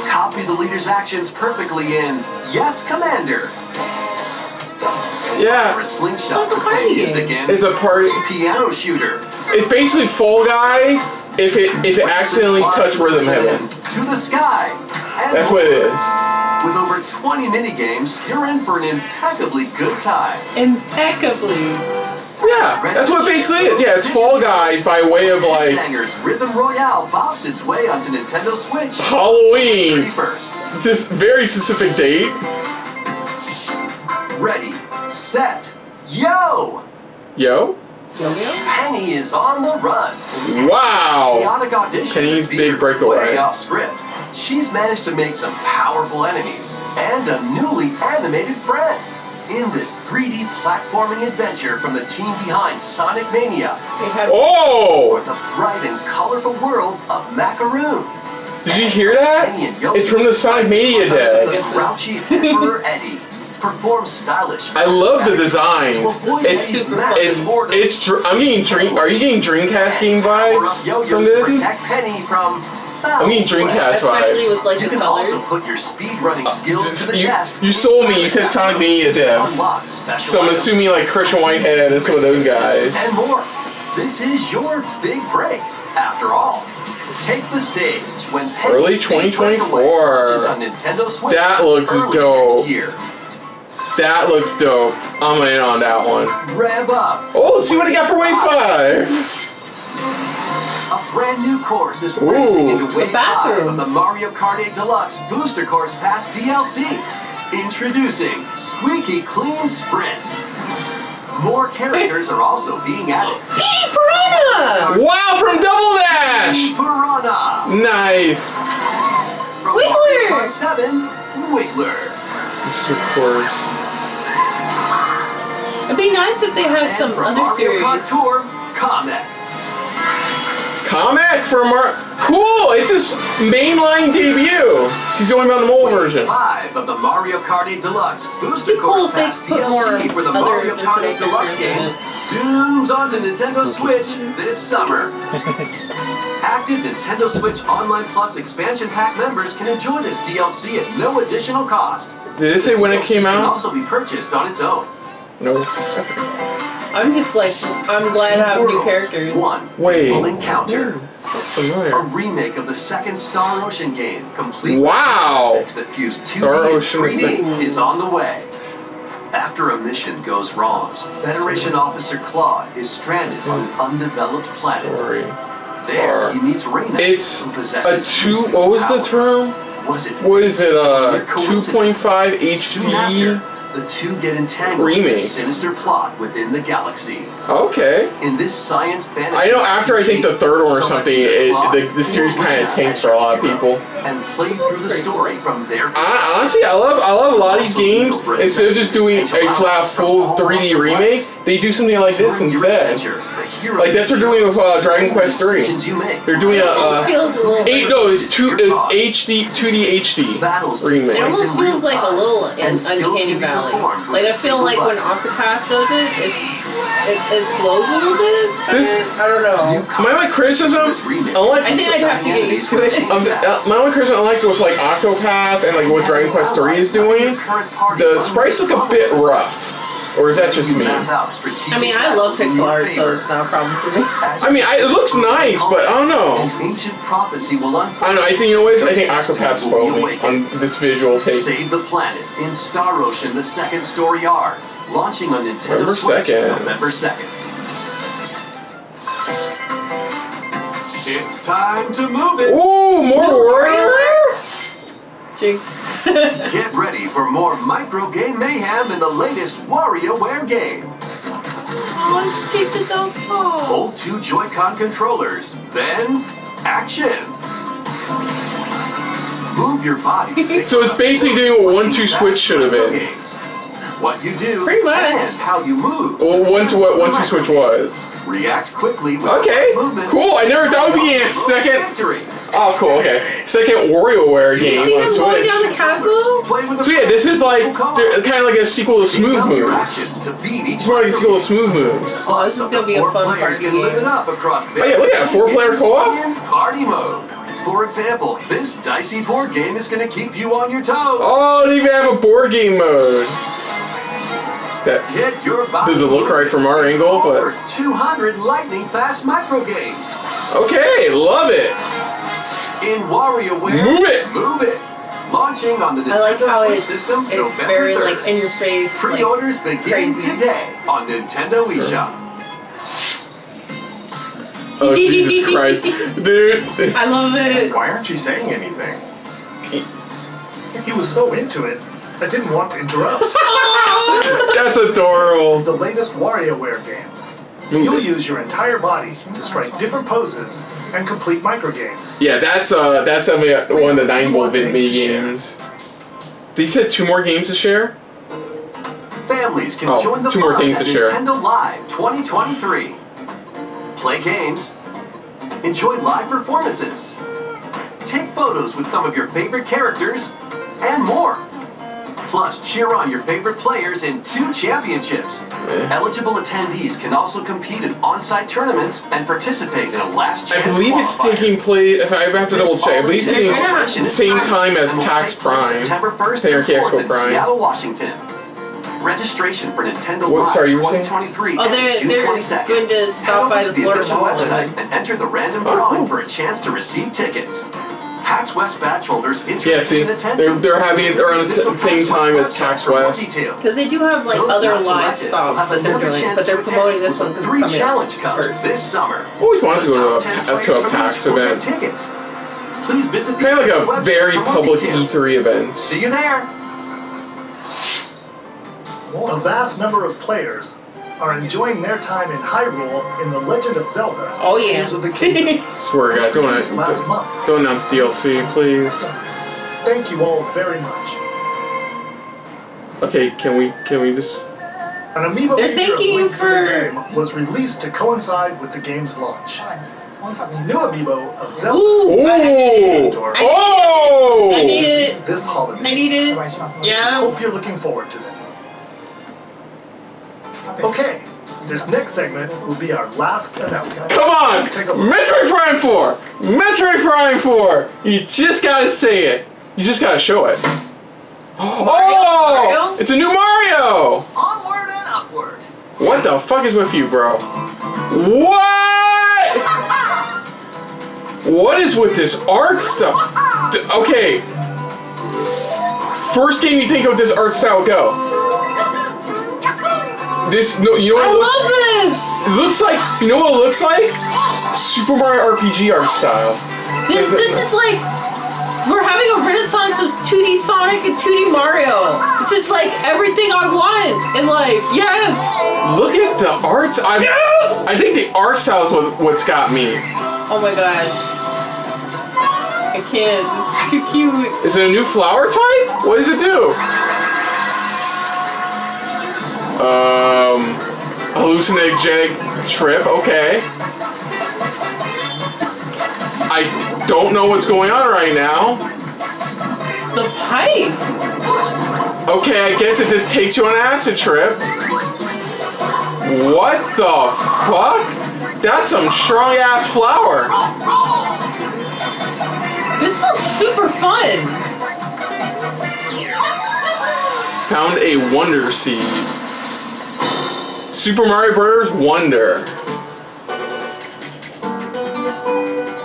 Copy the leader's actions perfectly in Yes, Commander. Yeah. Or a slingshot to play music in It's a party. Piano Shooter. It's basically Fall Guys if it accidentally touched Rhythm Heaven. To the sky. And That's what it is. with over 20 mini-games, you're in for an impeccably good time. Impeccably. Yeah, that's what it basically is. Yeah, it's Fall Guys by way of like Headbangers Rhythm Royale pops its way onto Nintendo Switch. Halloween. 31st. Just very specific date. Ready, set, yo! Yo. Penny is on the run. Wow. Chaotic audition Penny's veered Big Breakaway. way off script. She's managed to make some powerful enemies and a newly animated friend in this 3D platforming adventure from the team behind Sonic Mania. Oh! Or the bright and colorful world of Macaroon. Did you hear that? Penny and Yogi It's from the Sonic Mania the devs. grouchy Emperor Eddie perform stylish. I love the designs. It's I'm getting Are you getting Dreamcast game vibes from this? Protect Penny from. I'm getting Dreamcast Especially vibes. with like You the can colors. also put your speedrunning skills to the test. You sold me. You said Sonic Mania devs. Unlock special So I'm items, assuming like Christian Whitehead and some of those guys. and more. This is your big break. After all, take the stage when Penny's Early Big Breakaway 2024. launches on Nintendo Switch That looks early dope. next year. That looks dope. I'm in on that one. Rev up. Oh, let's see what he got for Wave 5. A brand new course is racing into Wave 5 bathroom. of the Mario Kart 8 Deluxe Booster Course Pass DLC. Introducing Squeaky Clean Sprint. More characters are also being added. Piranha! Wow, from Double Dash! Piranha! Nice. From Wiggler! Mario Kart 7, Wiggler. Mr. Course. It'd be nice if they had And some from other Mario Kart series. Tour, Comet. Comic from Cool! It's his mainline debut. He's only on the mobile version. 5 of the Mario Kart 8 Deluxe Booster Be cool Course if they Pass put more DLC for the other Mario Kart 8 Nintendo Deluxe characters in game it. zooms onto Nintendo Switch this summer. Active Nintendo Switch Online Plus expansion pack members can enjoy this DLC at no additional cost. Did it say when it DLC came can out? also be purchased on its own. No. That's okay. I'm just like, I'm glad to have new characters. One Wait. Fateful Encounter. That's familiar. A remake of the second Star Ocean game, complete Wow. with graphics that fuse 2D Star and Ocean is 3D, is on the way. After a mission goes wrong, Federation Officer Claude is stranded on an undeveloped planet. Story. There he meets Reina, It's who a possesses 2. mystical What was the powers. term? Was it What is it? mere coincidence? 2.5 Soon after, HD the two get entangled in remake. a sinister plot within the galaxy. Okay. In this science fantasy, I know after I think the third one or select something, either Claude the series or kind Reina of tanked as for a your lot of hero, people. and play through the story from their perspective. Honestly, I love a lot of these games. Instead of just doing a flat full 3D remake, they do something like this During your instead. adventure, the hero Like that's what they're doing with Dragon Quest 3. decisions you make. They're doing It feels a little. it's HD 2D HD Battles take remake. It place almost in real feels like a time, little and skills uncanny can be valley. performed with Like I a feel single like when button. Octopath does it, it flows a little bit. This- I don't know. My only criticism, unlike I think I'd have to get used to it. my only criticism, unlike with like Octopath and like what Dragon Quest 3 is doing, the sprites look a bit rough. Or is that just me? I mean, I love pixel art, so it's not a problem for me. I mean, it looks nice, but I don't know. An ancient prophecy will I don't know. I think you know what? I think Octopath spoiled me on this visual take. Save the planet in Star Ocean: The Second Story R, launching on Nintendo November Switch 2nd. November 2nd. It's time to move it. Ooh, more WarioWare? Jinx. Get ready for more micro game mayhem in the latest WarioWare game. Oh, shake the dog's paw. Hold 2 Joy-Con controllers, then action. Move your body. So it's basically doing what 1-2 Switch should have been. Games. What you do Pretty much. and how you move. Well, what 1-2 Switch was. React quickly with Okay, movement. cool. I never thought we'd be getting a second. Victory. Oh, cool. Okay, second WarioWare game See on them going Switch. down the castle? Play with a So yeah, this is like friend. kind of like a sequel to Smooth Speed up your Moves. actions to beat each It's more like a sequel to game. Smooth Moves. Oh, this is gonna be a Four fun players party can live game. it up across Oh yeah, look at that 4-player co-op. in party mode. For example, this dicey board game is going to keep you on your toes. Oh, they even have a board game mode. That Get your body doesn't look right from our angle, over but 200 lightning fast micro games. okay, love it. In WarioWare, Move it. Move it. Launching on the I like Nintendo how Switch it's system November very 3rd. like in your face. Like, Pre-orders begin crazy. today on Nintendo eShop. Oh Jesus Christ, dude. I love it. Why aren't you saying anything? He was so into it, I didn't want to interrupt. That's It's adorable. the latest WarioWare game. You'll use your entire body to strike different poses and complete microgames. Yeah, that's one of the 9-volt mini games. They said 2 more games to share. Families can Oh, join the 2 more fun things at to share. Nintendo Live 2023. Play games, enjoy live performances, take photos with some of your favorite characters, and more. Plus, cheer on your favorite players in 2 championships. Eligible attendees can also compete in on-site tournaments and participate in a last I chance believe it's qualifier. taking place. If I have to double check, I believe it's taking Celebration the is same happening time as and will PAX take place Prime. September 1st Anarchy and 4th Expo in Prime. Seattle, Washington. Registration for Nintendo What- Live sorry, you were saying? 2023 Oh, ends June they're 22nd. going to Head stop over by to the Florida official Mall. website and enter the random drawing for a chance to receive tickets. PAX West badge holders interested Yeah, see, in attending. they're having it around the same time as PAX West. Because they do have like Those other not live selected will stops have that they're another doing, chance but they're to promoting this attend one with because the 3 it's coming challenge out cups first. this summer. Always wanted to The go top to 10 a players PAX from each will get event. tickets. Please visit the Kind of like official a website very for more public details. E3 event. See you there. A vast number of players are enjoying their time in Hyrule in The Legend of Zelda: Oh, yeah. Tears of the Kingdom. Swear to God, Released last month. don't announce DLC, please. Thank you all very much. Okay, can we just? An amiibo They're figure of thanking you Link to the for- Game was released to coincide with the game's launch. New amiibo of Zelda Oh! Oh! I need it. this holiday. I need it. Hope Yes. you're looking forward to them. Okay, this next segment will be our last announcement. Come on! Let's take a look. Metroid Prime 4! Metroid Prime 4! You just gotta say it. You just gotta show it. Oh! Mario? It's a new Mario! Onward and upward. What the fuck is with you, bro? What? What is with this art stuff? Okay. First game you think of this art style, go. This, no, you know what I it love this. looks like? You know what it looks like? Super Mario RPG art style. This is like, we're having a renaissance of 2D Sonic and 2D Mario. This is like everything I want in life. Yes! Look at the arts. Yes! I think the art style is what's got me. Oh my gosh. I can't. This is too cute. Is it a new flower type? What does it do? Hallucinogenic trip. Okay. I don't know what's going on right now. The pipe. Okay, I guess it just takes you on an acid trip. What the fuck? That's some strong ass flower. This looks super fun. Found a Wonder Seed. Super Mario Bros. Wonder.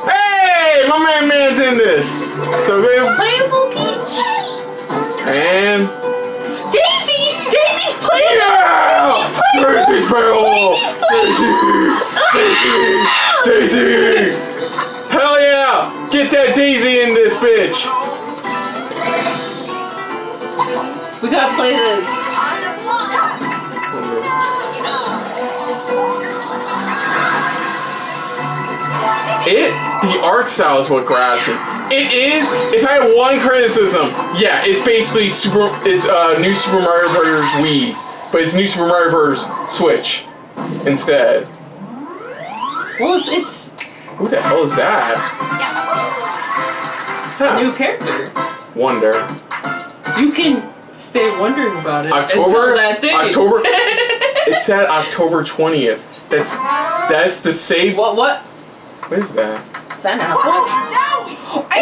Hey, my man's in this. So good. Playable Peach. And Daisy! Daisy's playable! yeah! Daisy's playable! Daisy! Hell yeah! Get that Daisy in this bitch! We gotta play this. The art style is what grabs me. It is, if I had one criticism, yeah, it's basically new Super Mario Bros. Wii, but it's new Super Mario Bros. Switch instead. Well, it's Who the hell is that? Huh. new character. Wonder. You can stay wondering about it October? until that day. October? It said October 20th. That's the same. What? What is that? Is that an apple?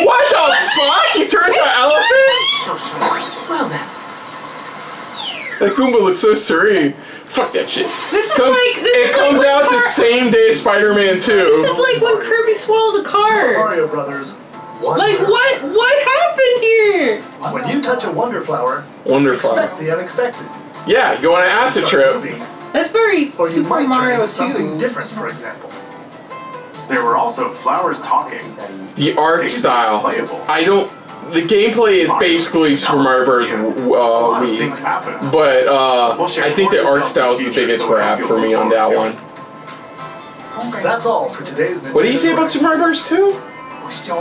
What the fuck? He turns into an elephant? Well then. That Goomba looks so serene. Fuck that shit. This is It comes out the same day as Spider-Man 2. This is like when Kirby swallowed a Super car. Mario Brothers. Wonder. Like what happened here? When you touch a Wonder Flower, Wonderful. expect the unexpected. Yeah, you go on an acid trip. That's very Or you Super might Mario try something 2. different, for example. There were also flowers talking. The art Daisy is style. playable. The gameplay is basically Super Mario Bros. A lot of things Wii. happen. But We'll share I think the more art details style in is the future, biggest so grab you'll for me look on that forward one. to That's all for today's What do you say about Super Mario Bros. 2?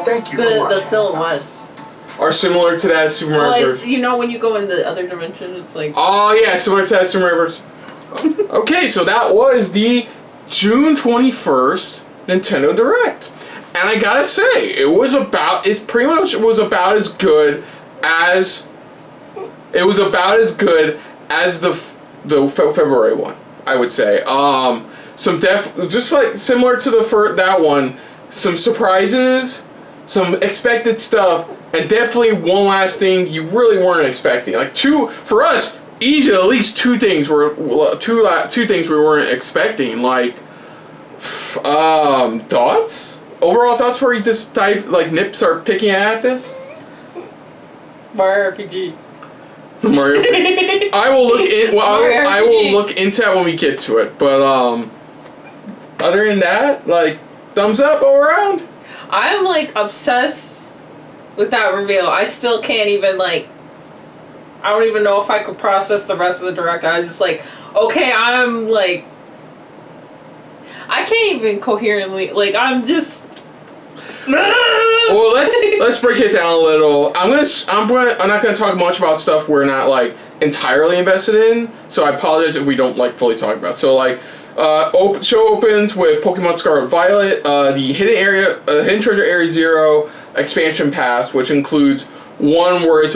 Thank you for The watching. silhouettes. Are similar to that Super Mario Like, Bros. you know when you go in the other dimension, it's like Oh yeah, similar to that Super Mario Bros. Okay, so that was the June 21st Nintendo Direct. And I gotta say, it pretty much was about as good as the February one, I would say. Just like similar to that one, some surprises, some expected stuff, and definitely one last thing you really weren't expecting. Like for us, each at least two things we weren't expecting. Like thoughts. Overall thoughts before you just start picking at this? Mario RPG. Mario. I will look in. Well, Mario I will RPG. look into that when we get to it. But other than that, thumbs up all around. I'm obsessed with that reveal. I still can't even I don't even know if I could process the rest of the direct. I was just okay, I can't even coherently I'm just. Well, let's break it down a little. I'm not gonna talk much about stuff we're not entirely invested in. So I apologize if we don't fully talk about. So show opens with Pokemon Scarlet Violet, the Hidden Treasure Area 0 expansion pass, which includes one where it's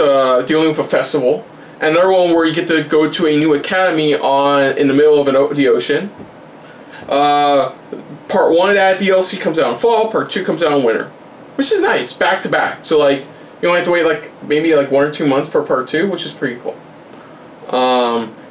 dealing with a festival, and another one where you get to go to a new academy in the middle of the ocean. Part 1 of that DLC comes out in fall, part 2 comes out in winter. Which is nice, back to back. So you only have to wait maybe 1 or 2 months for part 2, which is pretty cool.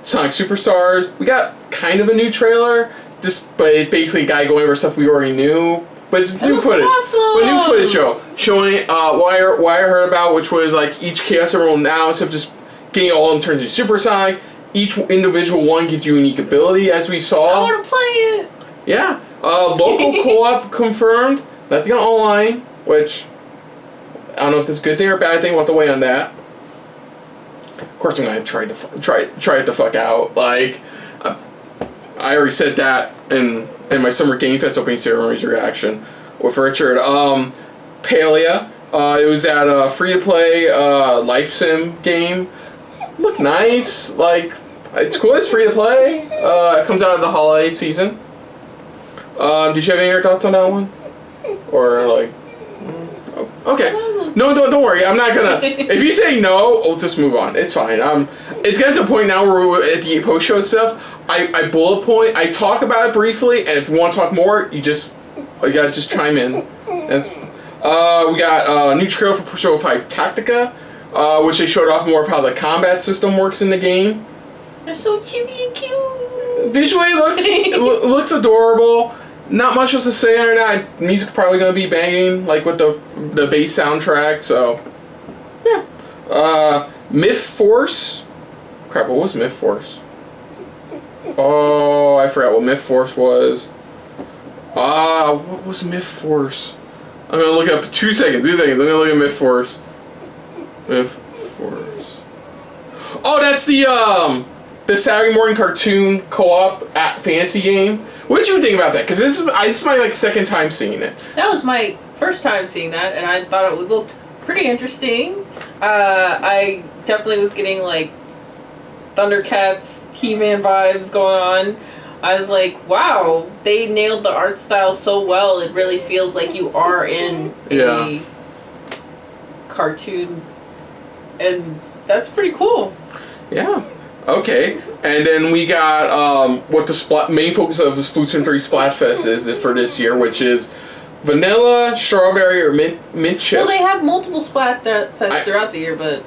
Sonic Superstars, we got kind of a new trailer, but it's basically a guy going over stuff we already knew. But it's new footage. Awesome. But new footage showing what I heard about, which was each Chaos Emerald now, instead of just getting all of them turned into Super Sonic, each individual one gives you a unique ability, as we saw. I want to play it. Yeah. Local co-op confirmed. Nothing online, which I don't know if this is a good thing or a bad thing. We'll have to wait on that. Of course, I'm gonna try it the fuck out. Like, I already said that in my Summer Game Fest opening ceremony's reaction with Richard. Palia. It was at a free-to-play life sim game. Looked nice. Like, it's cool. It's free-to-play. It comes out in the holiday season. Did you have any other thoughts on that one? Or like, okay, no, don't worry. I'm not gonna. If you say no, we'll just move on. It's fine. It's getting to the point now where we're at the post-show stuff. I bullet point. I talk about it briefly, and if you want to talk more, you gotta just chime in. That's. We got a new trailer for Persona 5 Tactica, which they showed off more of how the combat system works in the game. They're so chibi and cute. Visually, it looks adorable. Not much else to say on that. Music's probably gonna be banging, like with the bass soundtrack. So, yeah. MythForce. Crap, what was MythForce? Oh, I forgot what MythForce was. What was MythForce? I'm gonna look up 2 seconds. 2 seconds. I'm gonna look at MythForce. MythForce. Oh, that's the Saturday morning cartoon co-op at fantasy game. What did you think about that? Because this is my like second time seeing it. That was my first time seeing that, and I thought it looked pretty interesting. I definitely was getting like Thundercats, He-Man vibes going on. I was like, wow, they nailed the art style so well. It really feels like you are in a cartoon, and that's pretty cool. Yeah. Okay. And then we got what the main focus of the Splatoon 3 Splatfest is for this year, which is vanilla, strawberry, or mint chip. Well, they have multiple Splatfests throughout the year, but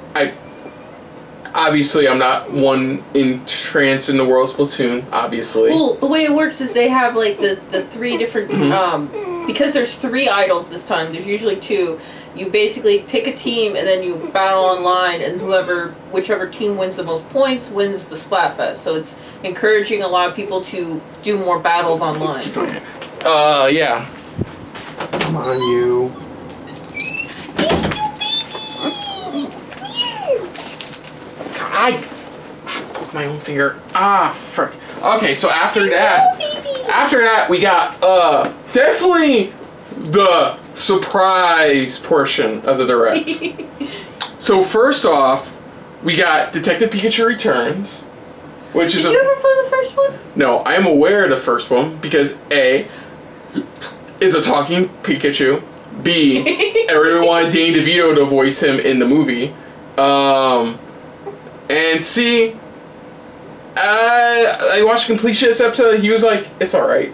obviously I'm not one entranced in the world of Splatoon. Obviously. Well, the way it works is they have like the three different because there's 3 idols this time. There's usually 2. You basically pick a team and then you battle online, and whichever team wins the most points wins the Splatfest. So it's encouraging a lot of people to do more battles online. Yeah. Come on, you. I broke my own finger. Frick. Okay, so after that, we got definitely the surprise portion of the direct. So first off, we got Detective Pikachu Returns, which is. Did you ever play the first one? No, I am aware of the first one because A, is a talking Pikachu. B, everyone wanted Danny DeVito to voice him in the movie. And C, I watched completion of this episode. He was like, "It's all right."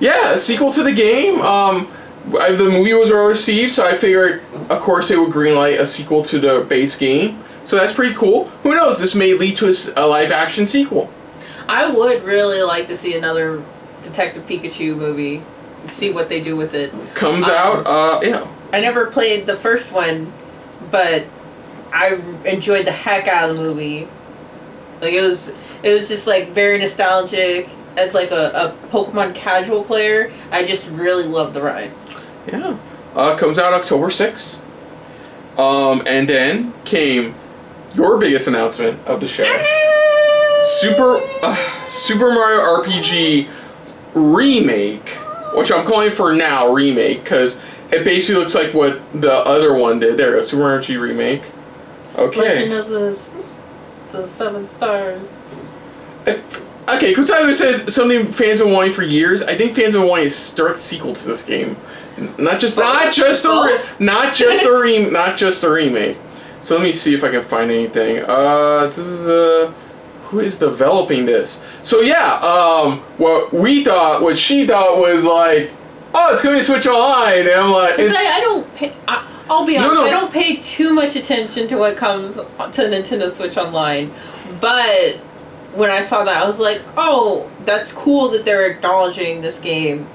Yeah, a sequel to the game. The movie was well received, so I figured, of course, they would greenlight a sequel to the base game. So that's pretty cool. Who knows? This may lead to a live-action sequel. I would really like to see another Detective Pikachu movie. See what they do with it. Comes out, yeah. I never played the first one, but I enjoyed the heck out of the movie. Like it was just like very nostalgic. As like a Pokemon casual player, I just really love the ride. Yeah. Comes out October 6th. And then came your biggest announcement of the show. Super Mario RPG Remake, which I'm calling for now Remake, because it basically looks like what the other one did. There we go, Super Mario RPG Remake. Okay. Legend of the 7 Stars. Okay, Kotaku says something fans have been wanting for years. I think fans have been wanting a direct sequel to this game, not just a remake. So let me see if I can find anything. This is who is developing this? So yeah, what she thought was like, oh, it's gonna be Switch Online, and I'm like, I don't pay. I'll be honest, I don't pay too much attention to what comes to Nintendo Switch Online, but when I saw that, I was like, oh, that's cool that they're acknowledging this game.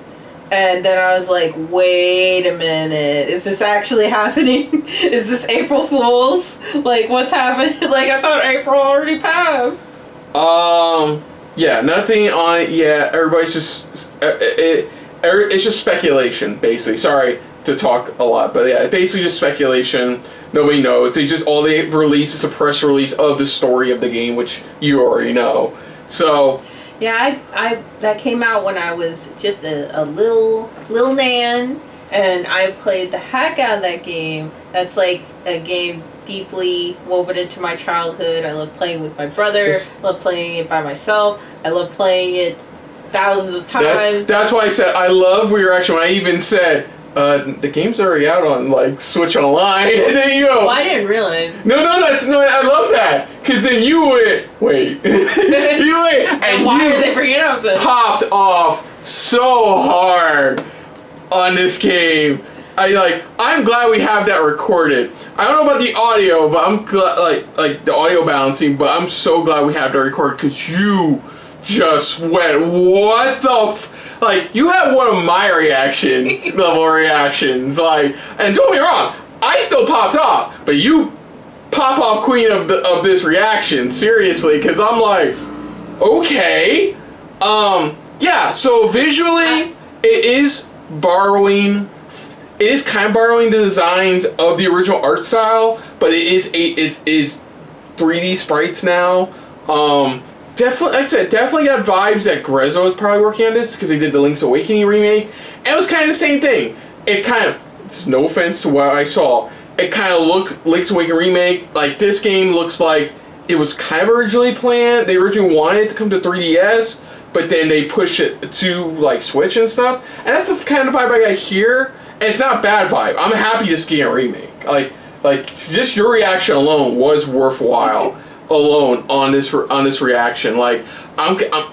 And then I was like, wait a minute, is this actually happening? Is this April Fool's? Like, what's happening? Like, I thought April already passed. Yeah, nothing on it yet. Everybody's just it's just speculation, basically. Sorry to talk a lot, but yeah, basically just speculation. Nobody knows. All they release is a press release of the story of the game, which you already know. So yeah, I that came out when I was just a little Nan, and I played the heck out of that game. That's like a game deeply woven into my childhood. I love playing with my brother. Love playing it by myself. I love playing it thousands of times. That's why I said I love your reaction when I even said the game's already out on like Switch Online, and then you go. Well, I didn't realize. No, I love that because then you wait, and why are they bringing it up then? Popped off so hard on this game. I'm glad we have that recorded. I don't know about the audio, but I'm glad like the audio balancing, but I'm so glad we have that recorded because you just went, what the you had one of my level reactions, and don't be wrong, I still popped off, but you pop off queen of this reaction, seriously, because I'm like, okay, yeah, so visually, it is kind of borrowing the designs of the original art style, but it is 3D sprites now. Definitely, like I said, definitely got vibes that Grezzo was probably working on this because they did the Link's Awakening remake, and it was kind of the same thing. It kind of, it's no offense to what I saw, it kind of looked Link's Awakening remake. Like this game looks like it was kind of originally planned. They originally wanted it to come to 3DS, but then they pushed it to like Switch and stuff. And that's the kind of vibe I got here. And it's not a bad vibe. I'm happy this game a remake. Like just your reaction alone was worthwhile. Alone on this reaction, I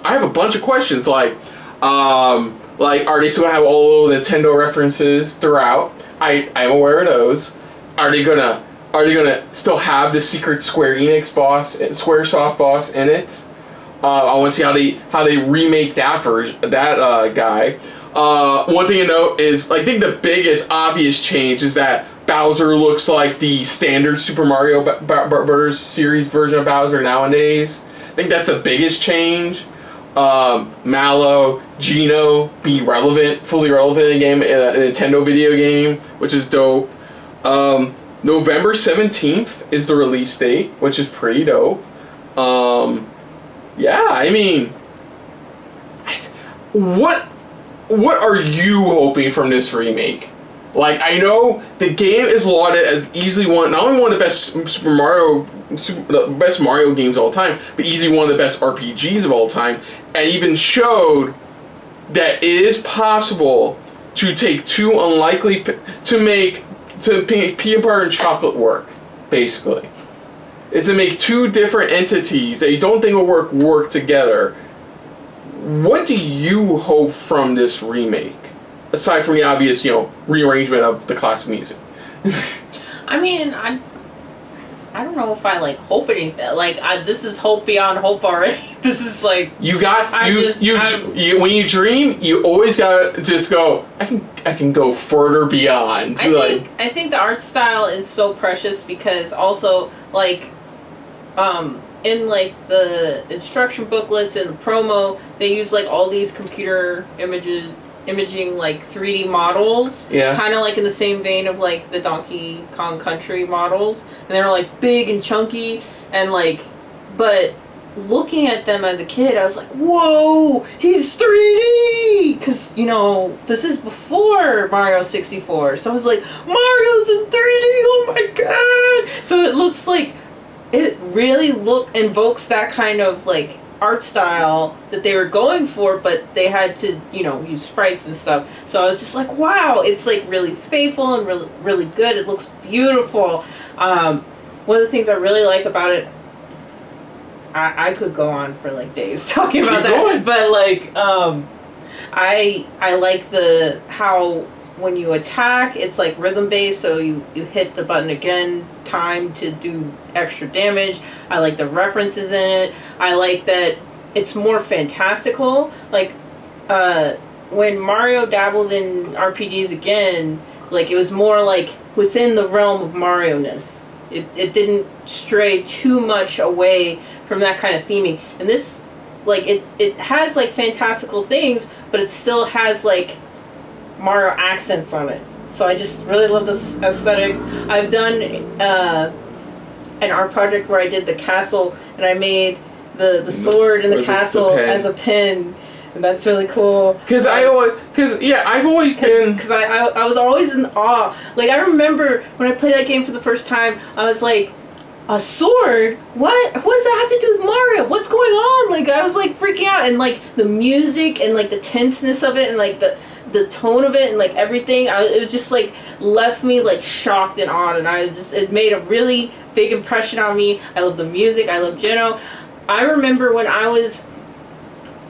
have a bunch of questions. Are they still gonna have all the Nintendo references throughout? I'm aware of those. Are they gonna still have the secret Square Enix boss, SquareSoft boss in it? I want to see how they remake that guy. One thing to note is I think the biggest obvious change is that Bowser looks like the standard Super Mario Bros. Series version of Bowser nowadays. I think that's the biggest change. Mallow, Geno be fully relevant in a game, in a Nintendo video game, which is dope. November 17th is the release date, which is pretty dope. Yeah, I mean, what are you hoping from this remake? I know the game is lauded as easily not only one of the best the best Mario games of all time, but easily one of the best RPGs of all time, and even showed that it is possible to take two unlikely to make peanut butter and chocolate work. Basically, is to make two different entities that you don't think will work together. What do you hope from this remake? Aside from the obvious, rearrangement of the classic music. I mean, I don't know if I hope anything. This is hope beyond hope already. This is when you dream, you always gotta just go. I can go further beyond. I think the art style is so precious because also in the instruction booklets and the promo, they use all these computer imaging 3D models, kind of in the same vein of the Donkey Kong Country models, and they're big and chunky and but looking at them as a kid, I was like, whoa, he's 3D, because this is before Mario 64, so I was like, Mario's in 3D, oh my god. So it looks it really invokes that kind of art style that they were going for, but they had to use sprites and stuff. So I was just like, wow, it's really faithful and really, really good. It looks beautiful. One of the things I really like about it, I could go on for days talking about that, but I like how when you attack, it's rhythm based, so you hit the button again, time to do extra damage. I like the references in it. I like that it's more fantastical. When Mario dabbled in RPGs again, it was more within the realm of Mario-ness. It didn't stray too much away from that kind of theming. And this like it has like fantastical things, but it still has like Mario accents on it. So I just really love this aesthetic. I've done an art project where I did the castle and I made the sword in the castle as a pin. And that's really cool. I've always been... Because I was always in awe. Like, I remember when I played that game for the first time, I was like, a sword? What does that have to do with Mario? What's going on? Like, I was like freaking out. And like the music and like the tenseness of it and like the tone of it and like everything, it was just like left me like shocked and awed. And it made a really big impression on me. I love the music. I love Geno. I remember when I was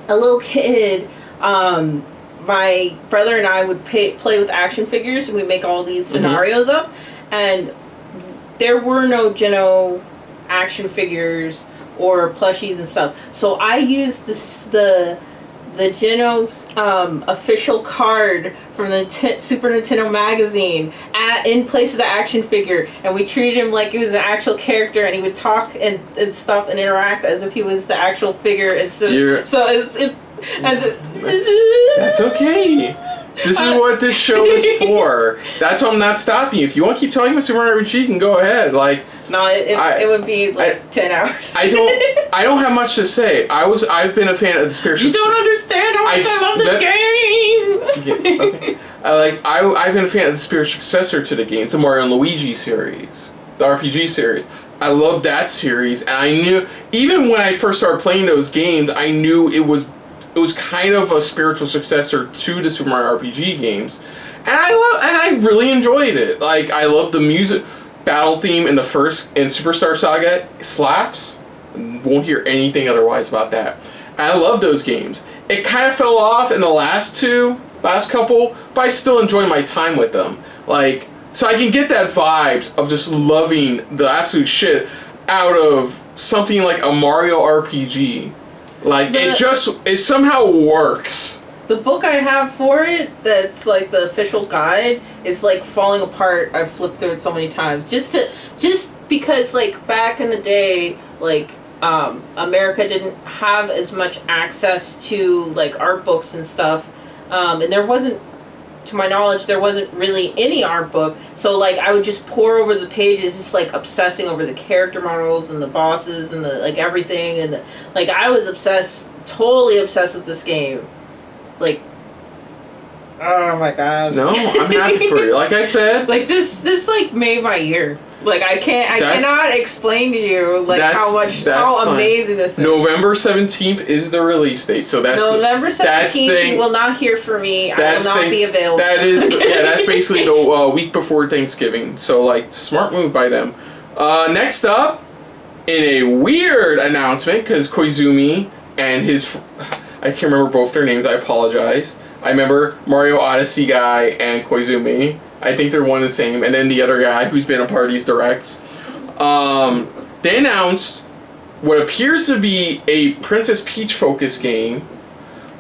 a little kid, my brother and I would play with action figures, and we make all these scenarios up, and there were no Geno action figures or plushies and stuff. So I used the Geno official card from the Super Nintendo magazine in place of the action figure, and we treated him like he was an actual character, and he would talk and stuff and interact as if he was the actual figure instead. That's okay. This is what this show is for. That's why I'm not stopping you. If you want to keep talking about Super Mario RPG, you can go ahead. Like, no, it would be like 10 hours. I don't have much to say. I've been a fan of the spiritual. You don't understand how much I love this game. Okay. I've been a fan of the spiritual successor to the games, the Mario and Luigi series, the RPG series. I love that series, and I knew even when I first started playing those games, I knew it was kind of a spiritual successor to the Super Mario RPG games, and I really enjoyed it. Like, I love the music, battle theme in the first in Superstar Saga slaps. Won't hear anything otherwise about that. And I love those games. It kind of fell off in the last couple, but I still enjoy my time with them. Like, so I can get that vibes of just loving the absolute shit out of something like a Mario RPG. Like, it somehow works. The book I have for it, that's like the official guide, is like falling apart. I've flipped through it so many times. Just because like back in the day, like America didn't have as much access to like art books and stuff. And there wasn't, to my knowledge, there wasn't really any art book. So like I would just pore over the pages, just like obsessing over the character models and the bosses and the like everything, and like I was totally obsessed with this game. Like, oh my god. No, I'm happy for you. Like I said, like this like made my year. Like I cannot explain to you like how amazing this is. November 17th is the release date, so that's November 17th. You will not hear from me. I will not be available. That's basically the week before Thanksgiving. So like, smart move by them. Next up, in a weird announcement, because Koizumi and his, I can't remember both their names. I apologize. I remember Mario Odyssey guy and Koizumi. I think they're one and the same. And then the other guy who's been a part of these directs. They announced what appears to be a Princess Peach focused game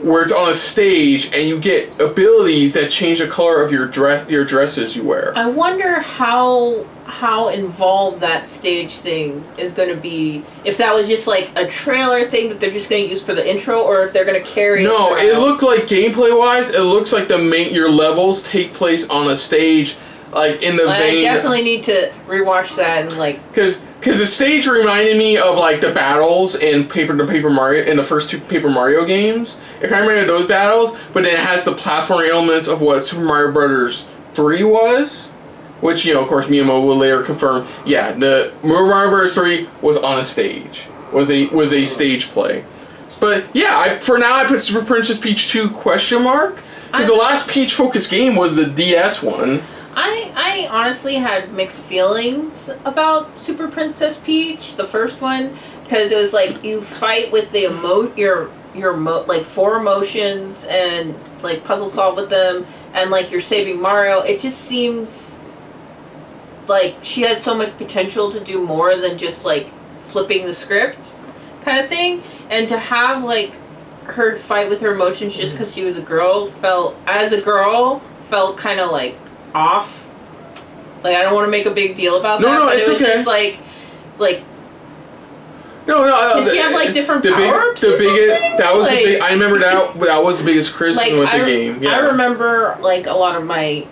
where it's on a stage and you get abilities that change the color of your dresses you wear. I wonder how involved that stage thing is going to be. If that was just like a trailer thing that they're just going to use for the intro, or if they're going to carry it around. It looked like gameplay wise, it looks like your levels take place on a stage, like in the vein. I definitely need to rewatch that and like. Because the stage reminded me of like the battles in Paper Mario in the first two Paper Mario games. It kind of reminded those battles, but then it has the platforming elements of what Super Mario Brothers 3 was. Which, of course, Miyamoto will later confirm. Yeah, the Mario Bros. 3 was on a stage. Was a stage play. But yeah, for now I put Super Princess Peach 2 ? Because the last Peach focused game was the DS one. I honestly had mixed feelings about Super Princess Peach, the first one, because it was like you fight with the like 4 emotions and like puzzle solve with them, and like you're saving Mario. It just seems like she has so much potential to do more than just like flipping the script kind of thing, and to have like her fight with her emotions just because she was a girl felt kind of like off. Like, I don't want to make a big deal about that. No, but it's it was okay. just like No. Did she have like different the power-ups? The biggest. That was like, the big. I remember that was the biggest criticism with the game. Yeah. I remember like a lot of my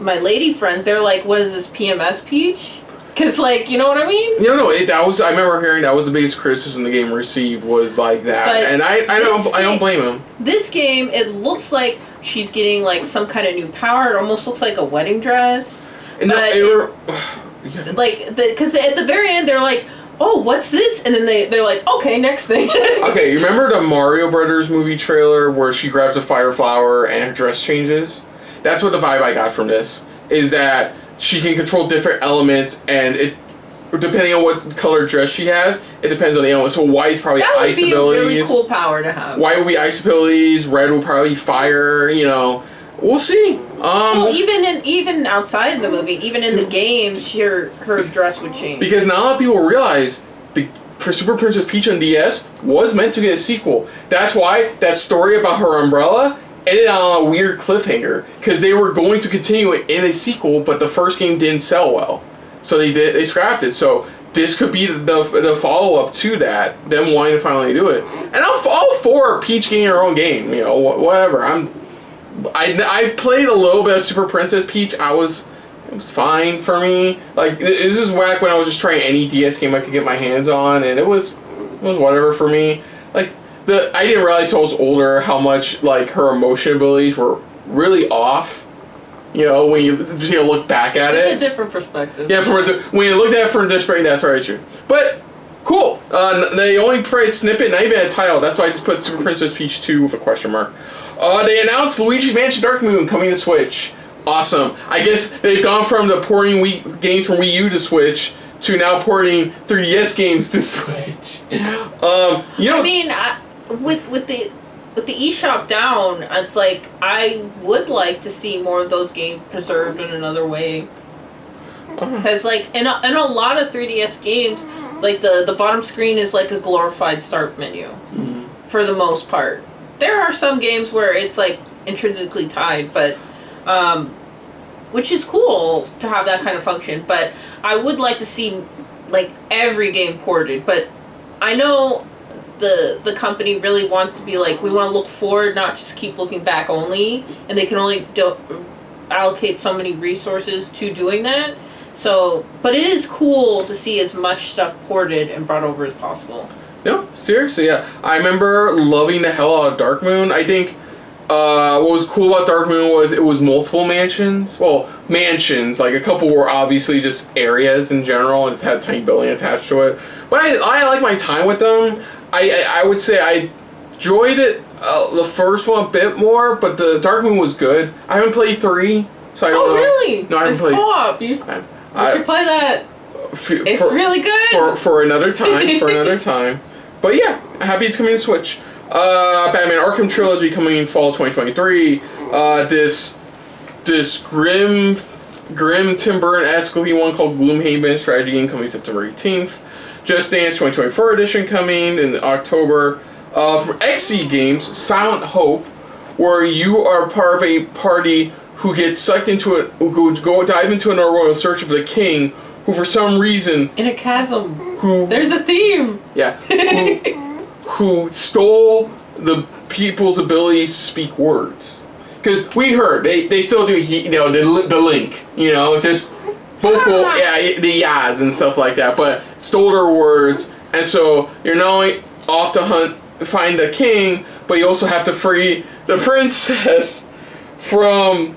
lady friends. They're like, "What is this PMS Peach?" Because like, you know what I mean? No. That was. I remember hearing that was the biggest criticism the game received was like that, but and I don't blame him. This game, it looks like she's getting like some kind of new power. It almost looks like a wedding dress. Because at the very end they're like, oh, what's this? And then they're like, okay, next thing. Okay, you remember the Mario Brothers movie trailer where she grabs a fire flower and her dress changes? That's what the vibe I got from this, is that she can control different elements, and it, depending on what color dress she has, it depends on the element. So white's probably ice abilities. That would be a really cool power to have. White would be ice abilities, red would probably be fire, you know. We'll see. Well, even outside the movie, even in the games, her dress would change. Because not a lot of people realize for Super Princess Peach on DS was meant to get a sequel. That's why that story about her umbrella ended on a weird cliffhanger, because they were going to continue it in a sequel, but the first game didn't sell well, so they scrapped it. So this could be the follow up to that, them wanting to finally do it. And I'm all for Peach getting her own game. You know, whatever. I played a little bit of Super Princess Peach. It was fine for me. Like, this is whack when I was just trying any DS game I could get my hands on, and it was whatever for me. Like, I didn't realize until I was older how much like her emotion abilities were really off. You know, when you look back at it. It's a different perspective. Yeah, when you looked at it from a different perspective, that's very true. But cool. They only played snippet, not even a title. That's why I just put Super Princess Peach 2 with a question mark. They announced Luigi's Mansion Dark Moon coming to Switch. Awesome. I guess they've gone from the porting games from Wii U to Switch to now porting 3DS games to Switch. I mean, with the eShop down, it's like I would like to see more of those games preserved in another way. Because like in a lot of 3DS games, like the bottom screen is like a glorified start menu for the most part. There are some games where it's like intrinsically tied, but which is cool to have that kind of function. But I would like to see like every game ported. But I know the company really wants to be like, we want to look forward, not just keep looking back only, and they can only allocate so many resources to doing that. So, but it is cool to see as much stuff ported and brought over as possible. No, seriously, yeah. I remember loving the hell out of Dark Moon. I think what was cool about Dark Moon was it was multiple mansions. Well, mansions. Like, a couple were obviously just areas in general and just had a tiny building attached to it. But I like my time with them. I would say I enjoyed it, the first one a bit more, but the Dark Moon was good. I haven't played 3, so I don't know. Oh, really? No, I haven't played. Co-op. You should play that. It's really good. For another time. But yeah, happy it's coming to Switch. Batman Arkham Trilogy coming in fall 2023. This grim Tim Burton-esque looking one called Gloomhaven strategy game coming September 18th. Just Dance 2024 edition coming in October. From XE Games, Silent Hope, where you are part of a party who gets sucked into it, who go dive into an royal search for the king, who for some reason in a chasm. There's a theme. Yeah. Who stole the people's abilities to speak words? Because we heard they still do, you know, the link, you know, just vocal, yeah, the yas and stuff like that, but stole their words, and so you're not only off to find the king, but you also have to free the princess from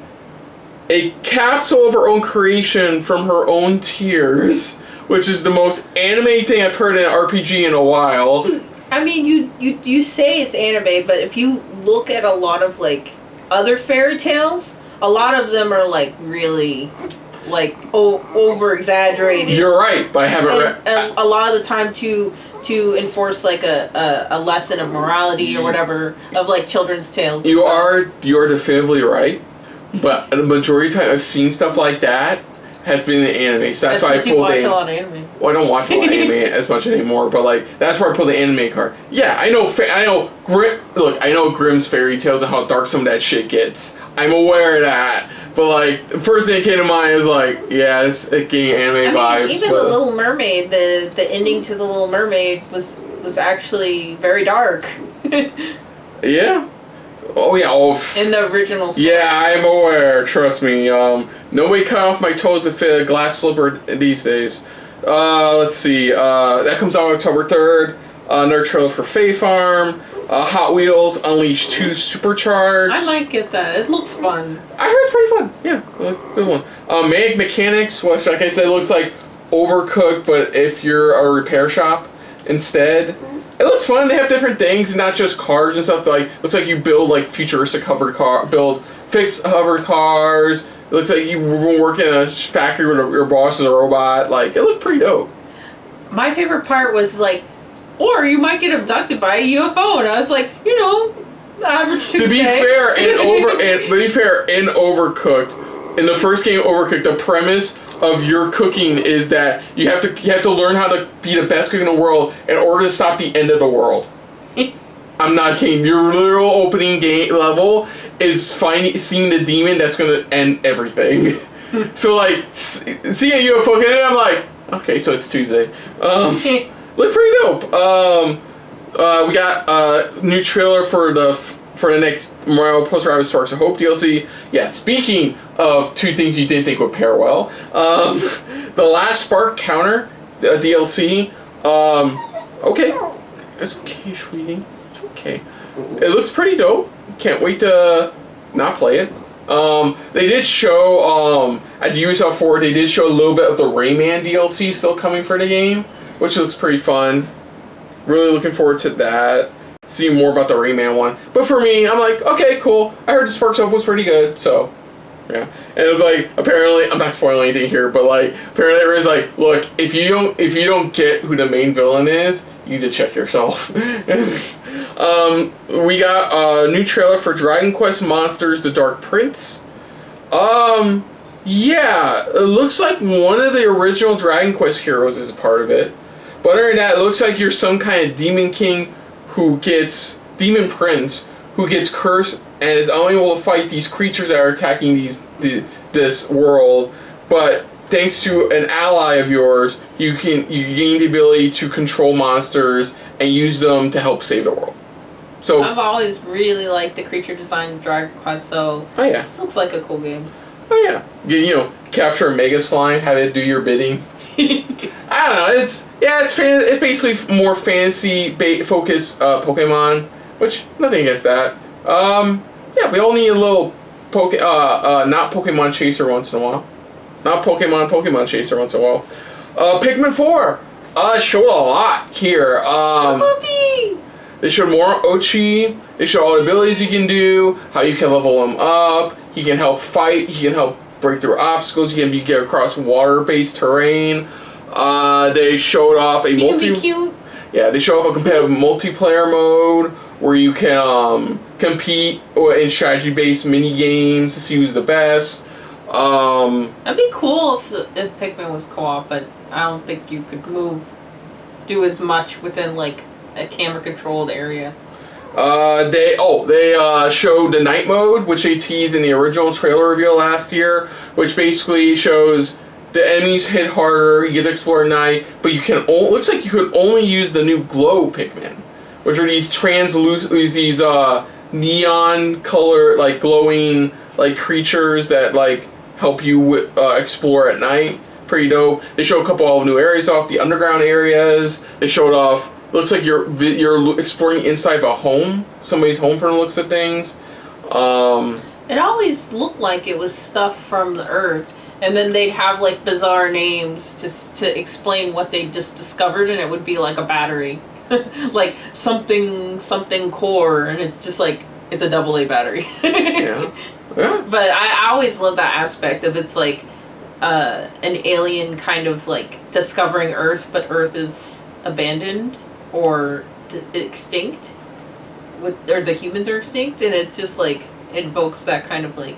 a capsule of her own creation from her own tears, which is the most anime thing I've heard in an RPG in a while. I mean, you say it's anime, but if you look at a lot of like other fairy tales, a lot of them are like really like over exaggerated. You're right, but I haven't read. And a lot of the time to enforce like a lesson of morality or whatever of like children's tales. You are definitively right, but the majority of the time I've seen stuff like that has been in anime, so that's why I pulled a lot of anime. Well, I don't watch a lot of anime as much anymore, but like that's where I pulled the anime card. Yeah, I know Grimm's fairy tales and how dark some of that shit gets. I'm aware of that, But like the first thing that came to mind is like, yeah, it's getting anime vibes. Even the Little Mermaid, the ending to the Little Mermaid was actually very dark. Yeah. Oh yeah. Oh. In the original story. Yeah, I'm aware. Trust me. Nobody cut off my toes to fit a glass slipper these days. Let's see. That comes out October 3rd. Another trailer for Fae Farm. Hot Wheels Unleashed 2 Supercharged. I might get that. It looks fun. I heard it's pretty fun. Yeah, good one. Manic Mechanics, which, like I said, looks like Overcooked, but if you're a repair shop instead. It looks fun. They have different things, not just cars and stuff. Like, looks like you build like futuristic fix hover cars. It looks like you work in a factory where your boss is a robot. Like, it looked pretty dope. My favorite part was like, or you might get abducted by a UFO, and I was like, average Tuesday. To be fair, in Overcooked, in the first game Overcooked, the premise of your cooking is that you have to learn how to be the best cook in the world in order to stop the end of the world. I'm not kidding. Your literal opening game level is seeing the demon that's gonna end everything. So like, seeing a UFO, and I'm like, okay, so it's Tuesday. Look pretty dope. We got a new trailer for the next Mario plus Rabbids Sparks of Hope DLC. Yeah, speaking of two things you didn't think would pair well, the last Spark Counter DLC. Okay, it's okay, sweetie. It's okay. It looks pretty dope. Can't wait to not play it. They did show at Ubisoft Forward. They did show a little bit of the Rayman DLC still coming for the game, which looks pretty fun. Really looking forward to that. See more about the Rayman one. But for me, I'm like, okay, cool. I heard the Sparks Up was pretty good, so yeah. And it was like, apparently, I'm not spoiling anything here, but like, apparently there is like, look, if you don't get who the main villain is, you need to check yourself. We got a new trailer for Dragon Quest Monsters: The Dark Prince. Yeah, it looks like one of the original Dragon Quest heroes is a part of it. But other than that, it looks like you're some kind of demon king demon prince who gets cursed and is only able to fight these creatures that are attacking this world. But thanks to an ally of yours, you gain the ability to control monsters and use them to help save the world. So I've always really liked the creature design in Dragon Quest, so this looks like a cool game. Oh yeah, capture a Mega Slime, have it do your bidding. I don't know. It's basically more fantasy focused Pokemon, which nothing against that. Yeah, we all need a little not Pokemon Chaser once in a while. Not Pokemon Chaser once in a while. Pikmin 4 showed a lot here. They showed more Ochi. They showed all the abilities you can do, how you can level him up. He can help fight. He can help break through obstacles. You can get across water-based terrain. They showed off a they showed off a competitive multiplayer mode where you can compete in strategy-based mini games to see who's the best. That'd be cool if Pikmin was co-op, but I don't think you could do as much within like a camera-controlled area. They showed the night mode, which they teased in the original trailer reveal last year, which basically shows the enemies hit harder, you get to explore at night, but looks like you could only use the new glow Pikmin, which are these neon color, like glowing, like creatures that like help you explore at night. Pretty dope. They showed a couple of new areas off, the underground areas. They showed off. Looks like you're exploring inside of a home, somebody's home from the looks of things. It always looked like it was stuff from the Earth, and then they'd have like bizarre names to explain what they just discovered, and it would be like a battery, like something core, and it's just like it's a AA battery. Yeah. But I always love that aspect of it's like an alien kind of like discovering Earth, but Earth is abandoned or extinct, or the humans are extinct, and it's just like invokes that kind of like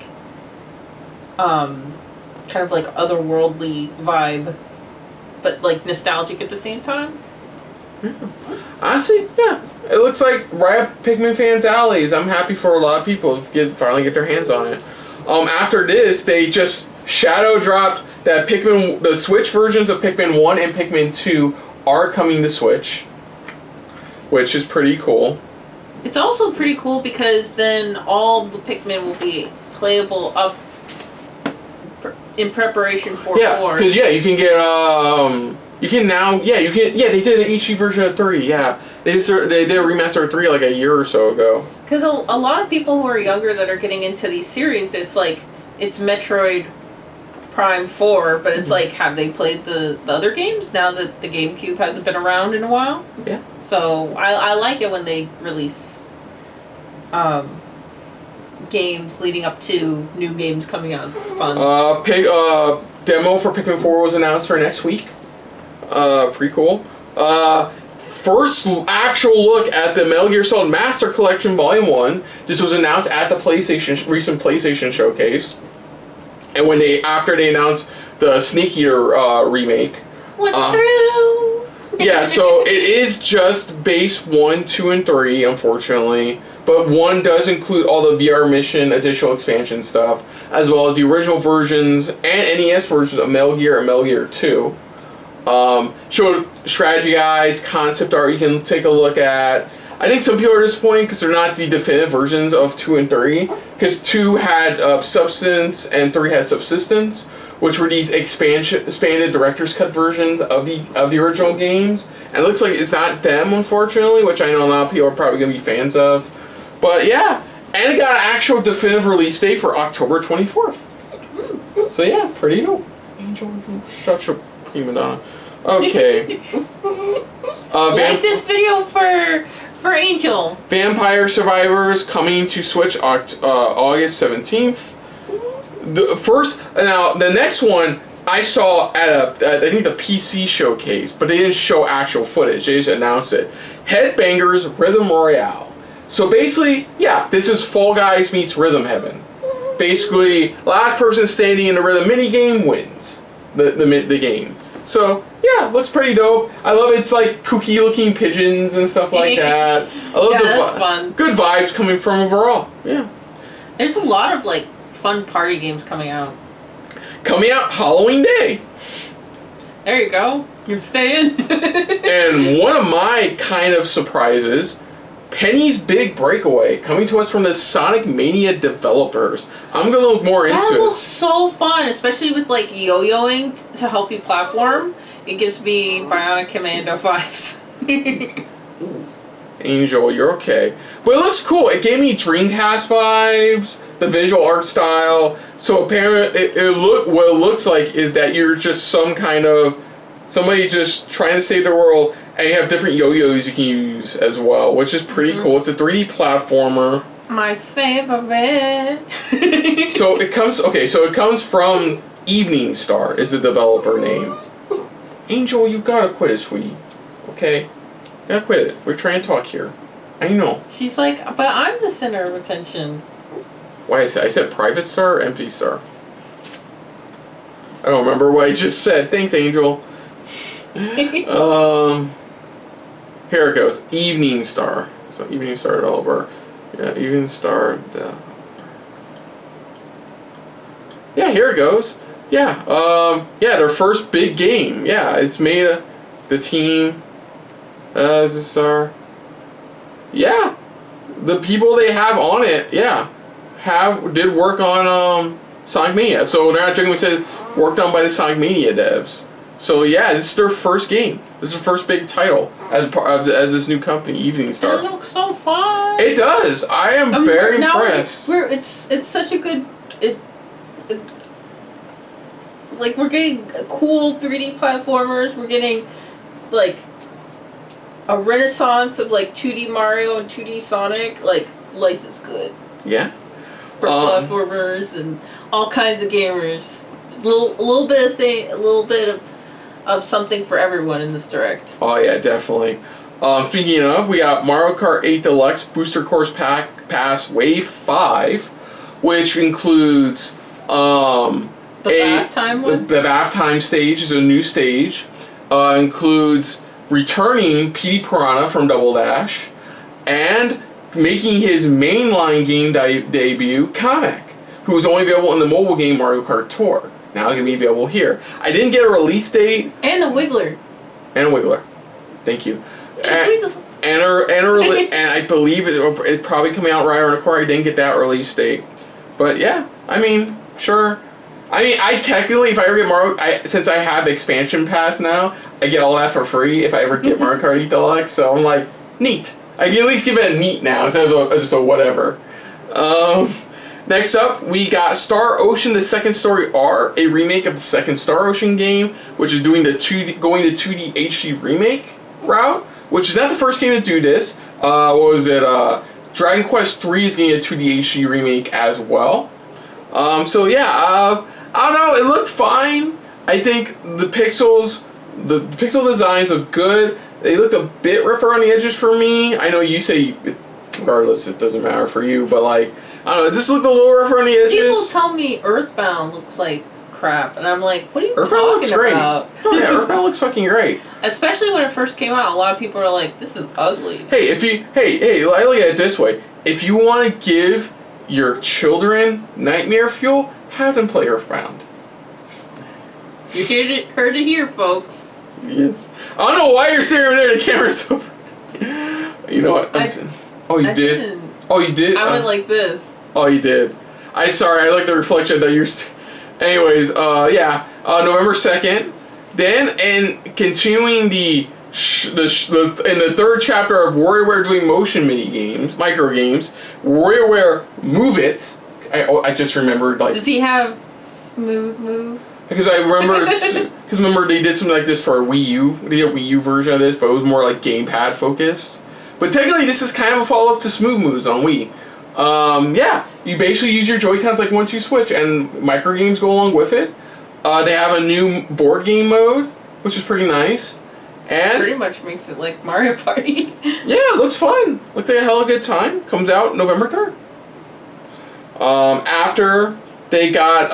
otherworldly vibe, but like nostalgic at the same time. Honestly, yeah, it looks like right up Pikmin fans' alleys. I'm happy for a lot of people to finally get their hands on it. After this, they just shadow dropped that the Switch versions of Pikmin 1 and Pikmin 2 are coming to Switch, which is pretty cool. It's also pretty cool because then all the Pikmin will be playable up in preparation for 4. Because you can get you can now they did an HD version of 3. They did a remaster of 3 like a year or so ago. Because a lot of people who are younger that are getting into these series, it's like it's Metroid Prime 4, but it's like, have they played the other games now that the GameCube hasn't been around in a while? Yeah. So I like it when they release games leading up to new games coming out. It's fun. Demo for Pikmin 4 was announced for next week. Pretty cool. First actual look at the Metal Gear Solid Master Collection Volume 1. This was announced at the recent PlayStation showcase. And after they announced the Snake Eater remake. Went through! Yeah, so it is just base 1, 2, and 3, unfortunately. But 1 does include all the VR mission, additional expansion stuff, as well as the original versions and NES versions of Metal Gear and Metal Gear 2. Showed strategy guides, concept art you can take a look at. I think some people are disappointed because they're not the definitive versions of 2 and 3. Because 2 had Substance and 3 had Subsistence, which were these expanded director's cut versions of the original games. And it looks like it's not them, unfortunately, which I know a lot of people are probably going to be fans of. But yeah, and it got an actual definitive release date for October 24th. So yeah, pretty dope. Angel, you shut your prima donna. Okay. Like this video for Angel. Vampire Survivors coming to Switch August 17th. The next one I saw at I think the PC showcase, but they didn't show actual footage. They just announced it. Headbangers Rhythm Royale. So basically, this is Fall Guys meets Rhythm Heaven. Basically, last person standing in the rhythm minigame wins the game. So looks pretty dope. I love it's like kooky looking pigeons and stuff like that. I love that's fun. Good vibes coming from overall. Yeah. There's a lot of like fun party games coming out. Coming out Halloween Day. There you go. You can stay in. And one of my kind of surprises, Penny's Big Breakaway, coming to us from the Sonic Mania developers. I'm gonna look more into it. That was so fun, especially with like yo-yoing to help you platform. It gives me Bionic Commando vibes. Angel, you're okay. But it looks cool. It gave me Dreamcast vibes, the visual art style. So apparently, what it looks like is that you're just some kind of somebody just trying to save the world. And you have different yo-yos you can use as well, which is pretty cool. It's a 3D platformer. My favorite. So it comes from Evening Star is the developer name. Angel, you gotta quit it, sweetie. Okay? You gotta quit it. We're trying to talk here. I know. She's like, but I'm the center of attention. Why I said Private Star or Empty Star? I don't remember what I just said. Thanks, Angel. Here it goes. Evening Star. So Evening Star developer. Yeah, Evening Star. Yeah, here it goes. Yeah. Their first big game. Yeah, it's made the team as a star. Yeah, the people they have on it. Yeah, did work on Sonic Mania. So they're not joking. We said worked on by the Sonic Mania devs. So yeah, this is their first game. This is their first big title as this new company, Evening Star. It looks so fun. It does. I am very impressed. It's such a good. Like we're getting cool 3D platformers. We're getting like a renaissance of like 2D Mario and 2D Sonic. Like life is good. Yeah. For platformers and all kinds of gamers. A little bit of something for everyone in this direct. Oh yeah, definitely. Speaking of, we got Mario Kart 8 Deluxe Booster Course Pass Wave 5, which includes the bath time one? The bath time stage is a new stage. Includes returning Petey Piranha from Double Dash, and making his mainline game debut, Kamek, who was only available in the mobile game Mario Kart Tour. Now it's going to be available here. I didn't get a release date. And the Wiggler. And a Wiggler. Thank you. And I believe it's probably coming out right around the corner. I didn't get that release date. But yeah, I mean, sure. I mean, I technically, if I ever get Mario, since I have expansion pass now, I get all that for free if I ever get Mario Kart Deluxe. So I'm like, neat. I can at least give it a neat now instead of just a whatever. Next up, we got Star Ocean: The Second Story R, a remake of the second Star Ocean game, which is doing the 2D HD remake route, which is not the first game to do this. What was it? Dragon Quest III is getting a 2D HD remake as well. So yeah, I don't know. It looked fine. I think the pixel designs look good. They looked a bit rougher on the edges for me. I know you say, regardless, it doesn't matter for you, but like, I don't know, it just looked a little rougher on the edges. People tell me Earthbound looks like crap, and I'm like, what are you Earthbound talking looks great. about? Yeah, Earthbound looks fucking great. Especially when it first came out, a lot of people are like, this is ugly. Hey, I look at it this way. If you want to give your children nightmare fuel, have them play Earthbound. You heard it here, folks. Yes. I don't know why you're staring there. The camera's over. You know what? Oh, you did? Didn't. Oh, you did? I went like this. Oh, you did. Sorry, I like the reflection that you're... Anyways, yeah. November 2nd. Then, and continuing in the third chapter of WarioWare doing motion micro games, WarioWare Move It. I just remembered, like... Does he have smooth moves? Because I remember... Because remember, they did something like this for a Wii U. They did a Wii U version of this, but it was more like gamepad focused. But technically, this is kind of a follow-up to Smooth Moves on Wii. Yeah, you basically use your Joy-Cons like once you switch, and micro games go along with it. They have a new board game mode, which is pretty nice. And pretty much makes it like Mario Party. Yeah, it looks fun. Looks like a hell of a good time. Comes out November 3rd. After they talked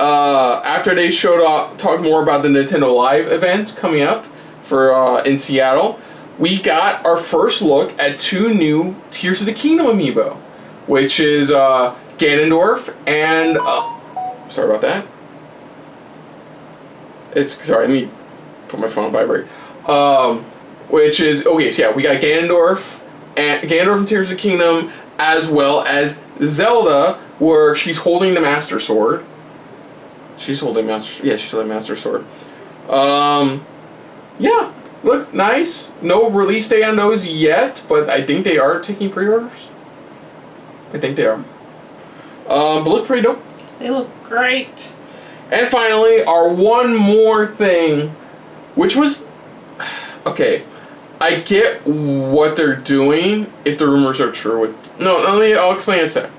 more about the Nintendo Live event coming up for in Seattle, we got our first look at 2 new Tears of the Kingdom amiibo, which is Ganondorf and sorry about that. Let me put my phone on vibrate. Which is okay. So yeah, we got Ganondorf from Tears of the Kingdom, as well as Zelda, where she's holding the Master Sword. She's holding Master Sword. Yeah, looks nice. No release date on those yet, but I think they are taking pre-orders. I think they are. But look pretty dope. They look great. And finally, our one more thing, which was... Okay, I get what they're doing if the rumors are true. I'll explain in a sec.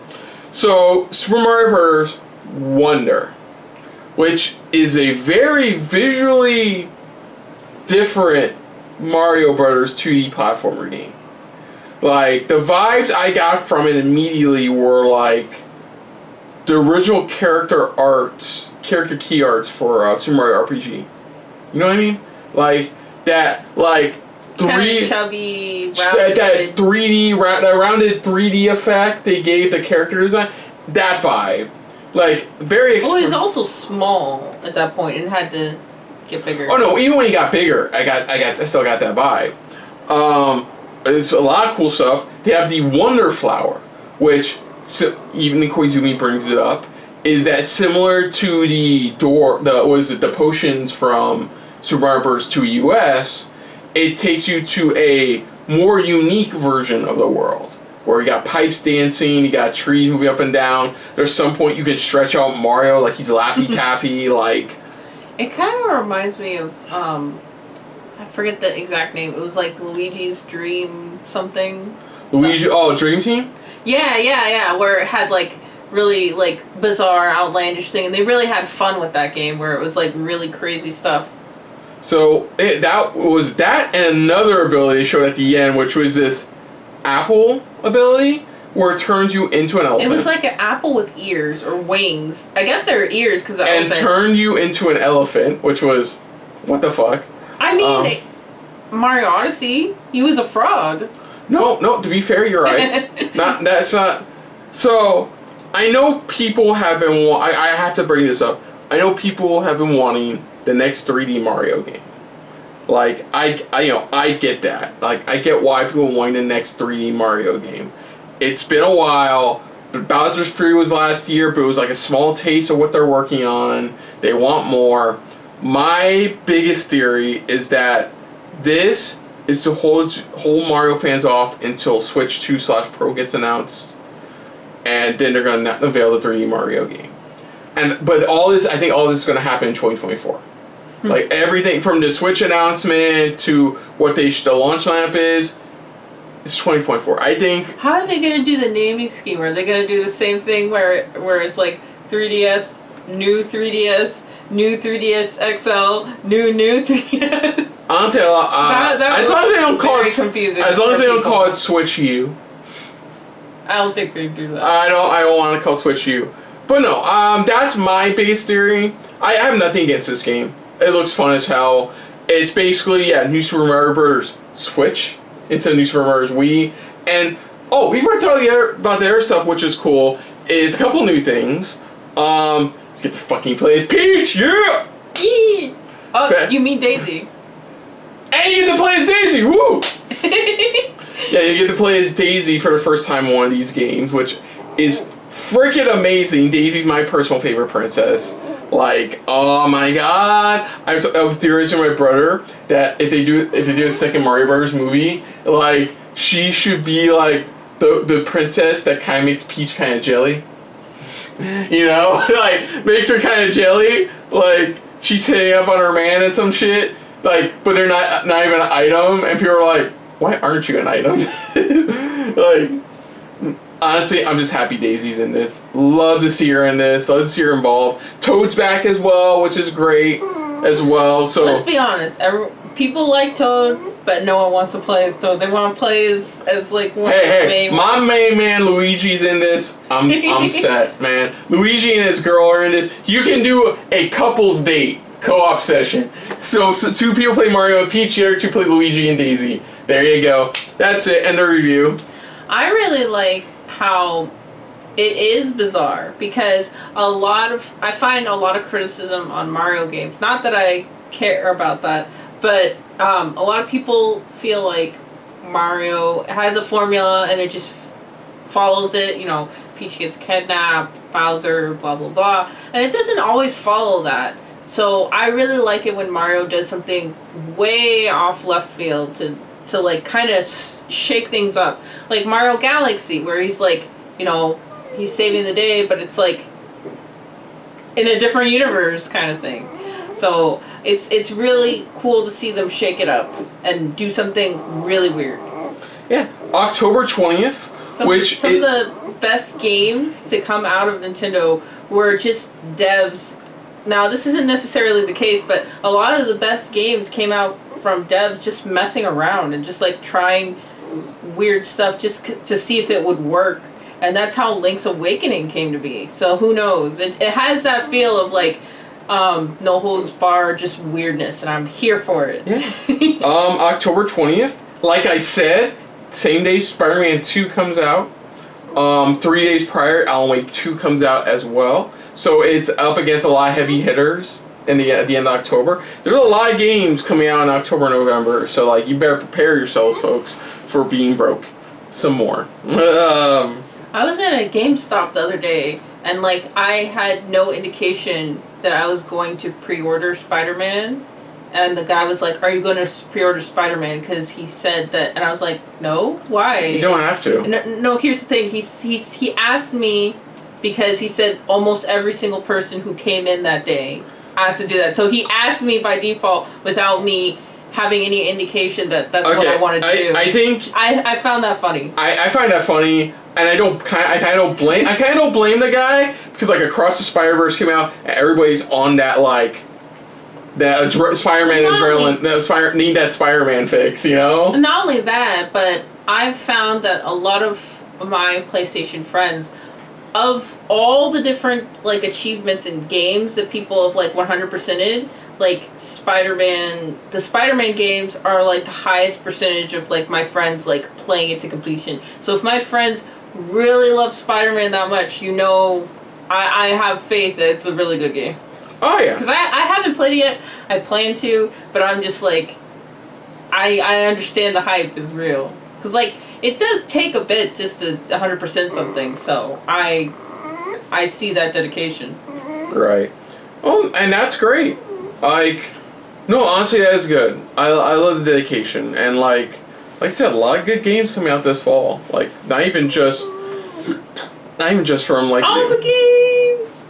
So, Super Mario Bros. Wonder, which is a very visually different Mario Bros. 2D platformer game. Like, the vibes I got from it immediately were like the original character key arts for Super Mario RPG. You know what I mean? Like that, like kind of chubby, rounded. That 3D, that rounded 3D effect they gave the character design. That vibe, like very. Well, he was also small at that point and had to get bigger. Oh no! Even when he got bigger, I still got that vibe. It's a lot of cool stuff. They have the Wonder Flower, which even Koizumi brings it up. Is that similar to the potions from Super Mario Bros. 2 US? It takes you to a more unique version of the world, where you got pipes dancing, you got trees moving up and down. There's some point you can stretch out Mario like he's Laffy Taffy, like. It kind of reminds me of I forget the exact name. It was like Luigi's Dream something. Dream Team? Yeah. Where it had like really like bizarre, outlandish thing, and they really had fun with that game where it was like really crazy stuff. So that was that, and another ability showed at the end, which was this apple ability where it turns you into an elephant. It was like an apple with ears or wings. I guess they're ears because and turned you into an elephant, which was what the fuck. I mean, Mario Odyssey, he was a frog. No. To be fair, you're right. That's not. So I know people have been. I have to bring this up. I know people have been wanting the next 3D Mario game. Like I get that. Like I get why people want the next 3D Mario game. It's been a while. But Bowser's Fury was last year, but it was like a small taste of what they're working on. They want more. My biggest theory is that this is to hold Mario fans off until Switch 2/Pro gets announced, and then they're going to unveil the 3D Mario game. But all this, I think all this is going to happen in 2024. Like everything from the Switch announcement to what the launch lineup is, it's 2024. I think. How are they going to do the naming scheme? Are they going to do the same thing where it's like 3DS, new 3DS, new 3DS XL, new 3DS? Honestly, as long as they don't call it confusing. As long as they don't call it Switch U. I don't think they do that. I don't want to call Switch U. But no, that's my biggest theory. I have nothing against this game. It looks fun as hell. It's basically, New Super Mario Bros. Switch instead of New Super Mario Bros. Wii. And, we were talking about the other stuff, which is cool, is a couple new things. You get to fucking play as Peach, yeah! Oh, you mean Daisy. And you get to play as Daisy, woo! Yeah, you get to play as Daisy for the first time in one of these games, which is freaking amazing. Daisy's my personal favorite princess. Like, oh my god! I was theorizing with my brother that if they do a second Mario Bros. Movie, like she should be like the princess that kind of makes Peach kind of jelly. You know, like makes her kind of jelly. Like she's hitting up on her man and some shit. Like, but they're not even an item, and people are like, why aren't you an item? Like. Honestly, I'm just happy Daisy's in this. Love to see her in this. Love to see her involved. Toad's back as well, which is great as well. So let's be honest. People like Toad, but no one wants to play as Toad. They want to play as like one of the main my main man Luigi's in this. I'm set, man. Luigi and his girl are in this. You can do a couples date co-op session. So two people play Mario and Peach, the other two play Luigi and Daisy. There you go. That's it. End of review. I really like how it is bizarre because I find a lot of criticism on Mario games. Not that I care about that, but a lot of people feel like Mario has a formula and it just follows it. You know, Peach gets kidnapped, Bowser, blah blah blah, and it doesn't always follow that. So I really like it when Mario does something way off left field to like kind of shake things up, like Mario Galaxy, where he's like, you know, he's saving the day, but it's like in a different universe kind of thing. So it's really cool to see them shake it up and do something really weird. Yeah, October 20th, some of the best games to come out of Nintendo were just devs. Now this isn't necessarily the case, but a lot of the best games came out from devs just messing around and just like trying weird stuff just to see if it would work, and that's how Link's Awakening came to be. So who knows? It has that feel of like no holds barred, just weirdness, and I'm here for it. Yeah. October 20th, like I said, same day Spider-Man 2 comes out. 3 days prior, Alan Wake 2 comes out as well. So it's up against a lot of heavy hitters. At the end of October, there's a lot of games coming out in October and November, so like you better prepare yourselves, folks, for being broke some more. I was at a GameStop the other day, and like I had no indication that I was going to pre-order Spider-Man, and the guy was like, "Are you going to pre-order Spider-Man?" Because he said that, and I was like, "No, why?" You don't have to. No, here's the thing. He asked me because he said almost every single person who came in that day asked to do that. So he asked me by default without me having any indication that that's what I wanted to do. I think I found that funny. I find that funny, and I kind of don't blame the guy, because like Across the Spider-Verse came out and everybody's on that like that Spider-Man adrenaline, need that Spider-Man fix, you know? Not only that, but I've found that a lot of my PlayStation friends, of all the different like achievements in games that people have like 100%ed, like the Spider-Man games are like the highest percentage of like my friends like playing it to completion. So if my friends really love Spider-Man that much, you know, I have faith that it's a really good game. Oh yeah. Because I haven't played it yet. I plan to, but I'm just like, I understand the hype is real. Because like, it does take a bit just to 100% something, so I see that dedication. Right. Oh, and that's great. Like, no, honestly, that is good. I love the dedication, and like I said, a lot of good games coming out this fall. Like, not even just from like all the games.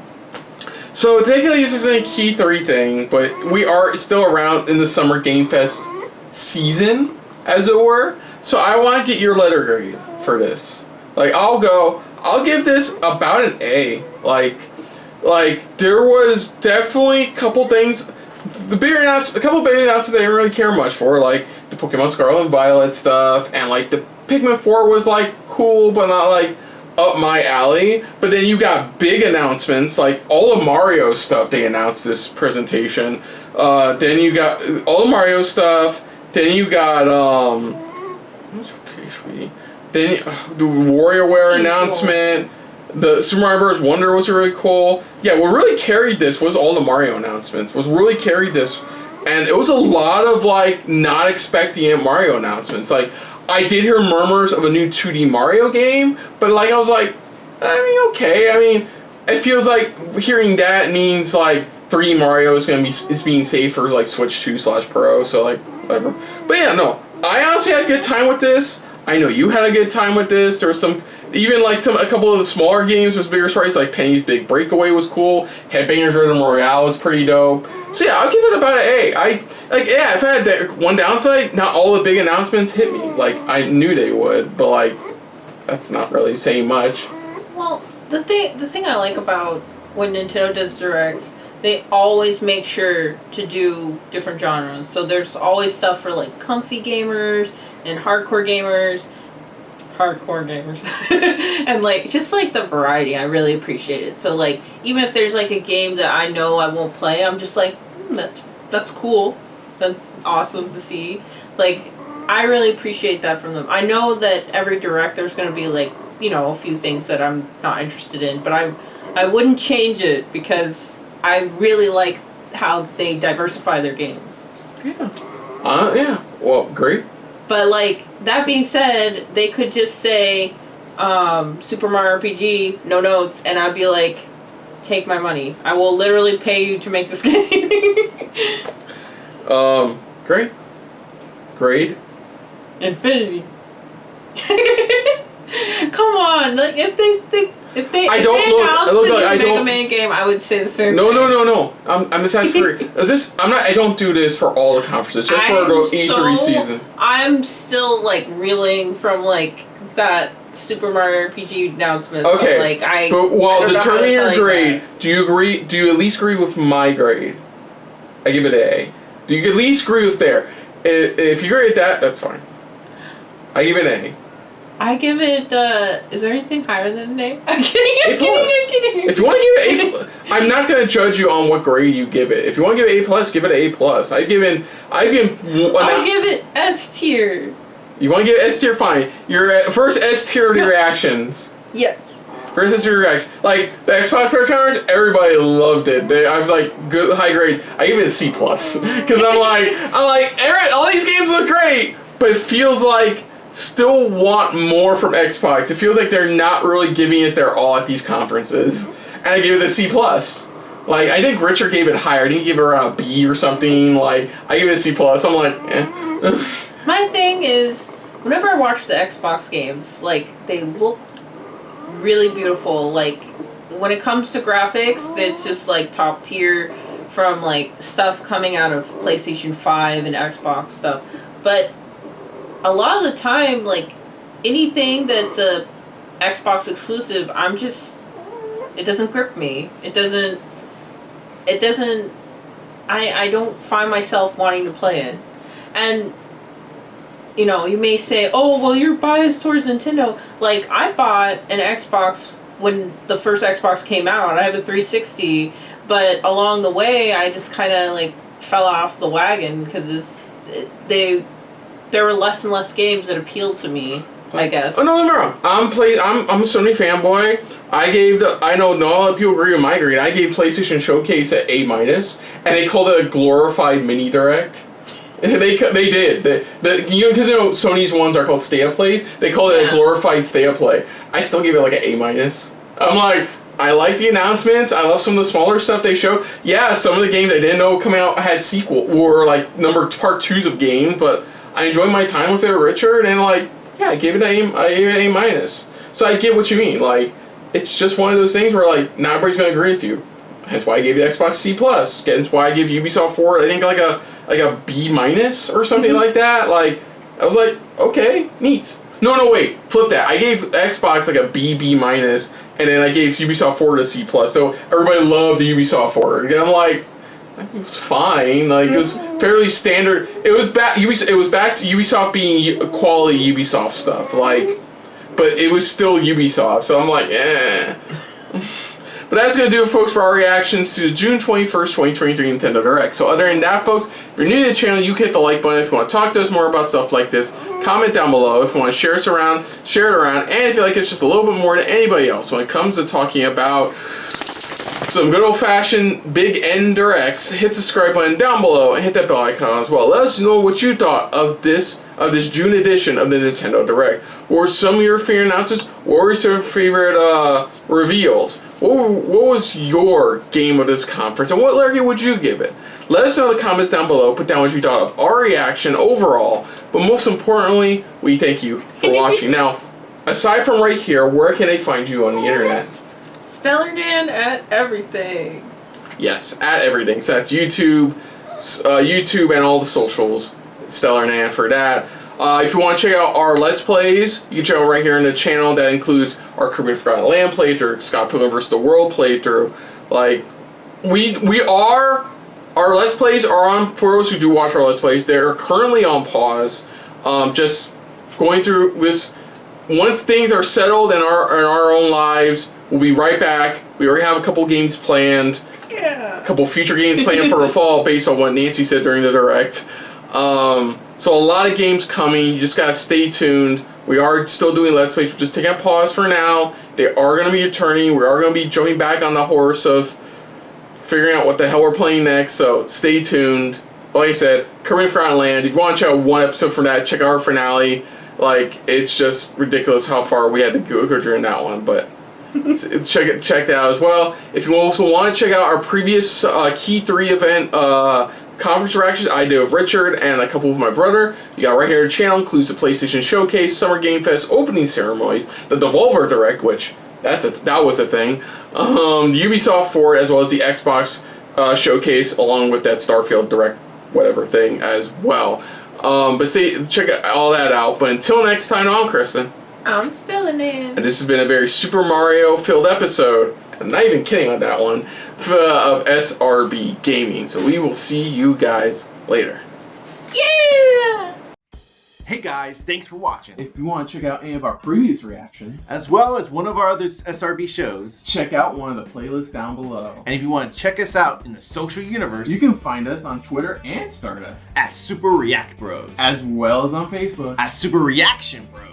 So technically, this isn't a key 3 thing, but we are still around in the Summer Game Fest season, as it were. So I want to get your letter grade for this. Like, I'll give this about an A. Like there was definitely a couple things. A couple big announcements I didn't really care much for, like the Pokemon Scarlet and Violet stuff, and like the Pikmin 4 was like cool, but not like up my alley. But then you got big announcements, like all the Mario stuff they announced this presentation. Then you got all the Mario stuff. Then you got then the WarioWare announcement. The Super Mario Bros. Wonder was really cool. Yeah, what really carried this was all the Mario announcements. And it was a lot of like not expecting it Mario announcements. Like, I did hear murmurs of a new 2D Mario game, but like I was like, I mean, okay. I mean, it feels like hearing that means like 3D Mario is being saved for like Switch 2/Pro. So like whatever. But yeah, no, I honestly had a good time with this. I know you had a good time with this. There was some. Even like a couple of the smaller games was bigger sprites, like Penny's Big Breakaway was cool. Headbangers Rhythm Royale was pretty dope. So yeah, I'll give it about an A. If I had one downside, not all the big announcements hit me. Like, I knew they would, but like, that's not really saying much. Well, the thing I like about when Nintendo does directs, they always make sure to do different genres. So there's always stuff for like comfy gamers and hardcore gamers. And like just like the variety, I really appreciate it. So like even if there's like a game that I know I won't play, I'm just like, that's cool, that's awesome to see. Like, I really appreciate that from them. I know that every direct there's going to be like, you know, a few things that I'm not interested in, but I wouldn't change it because I really like how they diversify their games. Yeah. Well, great. But like, that being said, they could just say Super Mario RPG, no notes, and I'd be like, take my money. I will literally pay you to make this game. Great. Grade? Infinity. Come on, like if they Mega Man game, I would say the same. No. I'm just asking for I don't do this for all the conferences. Just for the E3 season. I'm still like reeling from like that Super Mario RPG announcement. Okay. So, like but while determining your grade, do you agree? Do you at least agree with my grade? I give it an A. Do you at least agree with there? If you agree with that, that's fine. I give it an A. I give it, is there anything higher than an A? I'm kidding. If you want to give it A, I'm not going to judge you on what grade you give it. If you want to give it A+, give it an A+. I'll give it S tier. You want to give it S tier? Fine. Your first S tier reactions. Yes. First S tier reaction. Like, the Xbox Fair Conference, everybody loved it. I was like, good, high grade. I give it a C+. Because I'm like, all these games look great, but it feels like still want more from Xbox. It feels like they're not really giving it their all at these conferences. And I give it a C+. Like, I think Richard gave it higher. I didn't give it around a B or something. Like, I give it a C+. I'm like, eh. My thing is, whenever I watch the Xbox games, like, they look really beautiful. Like, when it comes to graphics, it's just, like, top tier from, like, stuff coming out of PlayStation 5 and Xbox stuff. But a lot of the time, like, anything that's a Xbox exclusive, it doesn't grip me. It doesn't, I don't find myself wanting to play it. And, you know, you may say, oh, well, you're biased towards Nintendo. Like, I bought an Xbox when the first Xbox came out. I have a 360, but along the way, I just kind of, like, fell off the wagon because there were less and less games that appealed to me I guess. Oh no, don't get me wrong. I'm a Sony fanboy. I know not a lot of people agree with my grade. I gave PlayStation Showcase at A-, and they called it a glorified mini direct. They did. Because Sony's ones are called State of Play. They called it a glorified State of Play. I still give it like an A-. I'm like, I like the announcements. I love some of the smaller stuff they showed. Yeah, some of the games I didn't know coming out had sequel or like part 2s of games, but I enjoyed my time with it, Richard, and like, yeah, I gave it an A-. So I get what you mean. Like, it's just one of those things where like not everybody's gonna agree with you. Hence why I gave it Xbox C+. Hence why I give Ubisoft Forward, I think like a B- or something like that. Like, I was like, okay, neat. No, wait, flip that. I gave Xbox like a B-, and then I gave Ubisoft Forward a C+. So everybody loved the Ubisoft Forward. And I'm like, it was fine. Like, it was fairly standard. It was back to Ubisoft being quality Ubisoft stuff. Like, but it was still Ubisoft. So I'm like, eh. But that's going to do it, folks, for our reactions to the June 21st, 2023 Nintendo Direct. So other than that, folks, if you're new to the channel, you can hit the like button. If you want to talk to us more about stuff like this, comment down below. If you want to share us around, share it around. And if you like it's just a little bit more than anybody else when it comes to talking about some good old-fashioned big N Directs, hit the subscribe button down below and hit that bell icon as well. Let us know what you thought of this June edition of the Nintendo Direct. What were some of your favorite announcements? What were your favorite reveals? What was your game of this conference, and what level would you give it? Let us know in the comments down below. Put down what you thought of our reaction overall, but most importantly, we thank you for watching. Now, aside from right here, where can they find you on the internet? StellarNan at everything. Yes, at everything. So that's YouTube, and all the socials. StellarNan for that. If you want to check out our Let's Plays, you can check out right here in the channel. That includes our Kirby Forgotten Land playthrough, Scott Pilgrim vs. the World playthrough. Like, our Let's Plays are on, for those who do watch our Let's Plays, they're currently on pause. Just going through this. Once things are settled in our own lives, we'll be right back. We already have a couple games planned. Yeah. A couple future games planned for the fall based on what Nancy said during the Direct. So a lot of games coming. You just gotta stay tuned. We are still doing Let's Plays. We're just taking a pause for now. They are gonna be returning. We are gonna be jumping back on the horse of figuring out what the hell we're playing next. So stay tuned. Like I said, Korean Forgotten Land. If you want to check out one episode from that, check out our finale. Like, it's just ridiculous how far we had to go during that one. But check that out as well. If you also want to check out our previous Key 3 event conference reactions I did with Richard and a couple with my brother, you got right here in the channel. Includes the PlayStation Showcase, Summer Game Fest opening ceremonies, the Devolver Direct, which that was a thing, the Ubisoft Forward, as well as the Xbox Showcase, along with that Starfield Direct whatever thing as well. But check all that out. But until next time, I'm Kristen. I'm StellarNan. And this has been a very Super Mario filled episode. I'm not even kidding on that one. Of SRB Gaming. So we will see you guys later. Yeah! Hey guys, thanks for watching. If you want to check out any of our previous reactions, as well as one of our other SRB shows, check out one of the playlists down below. And if you want to check us out in the social universe, you can find us on Twitter and Stardust at Super React Bros, as well as on Facebook at Super Reaction Bros.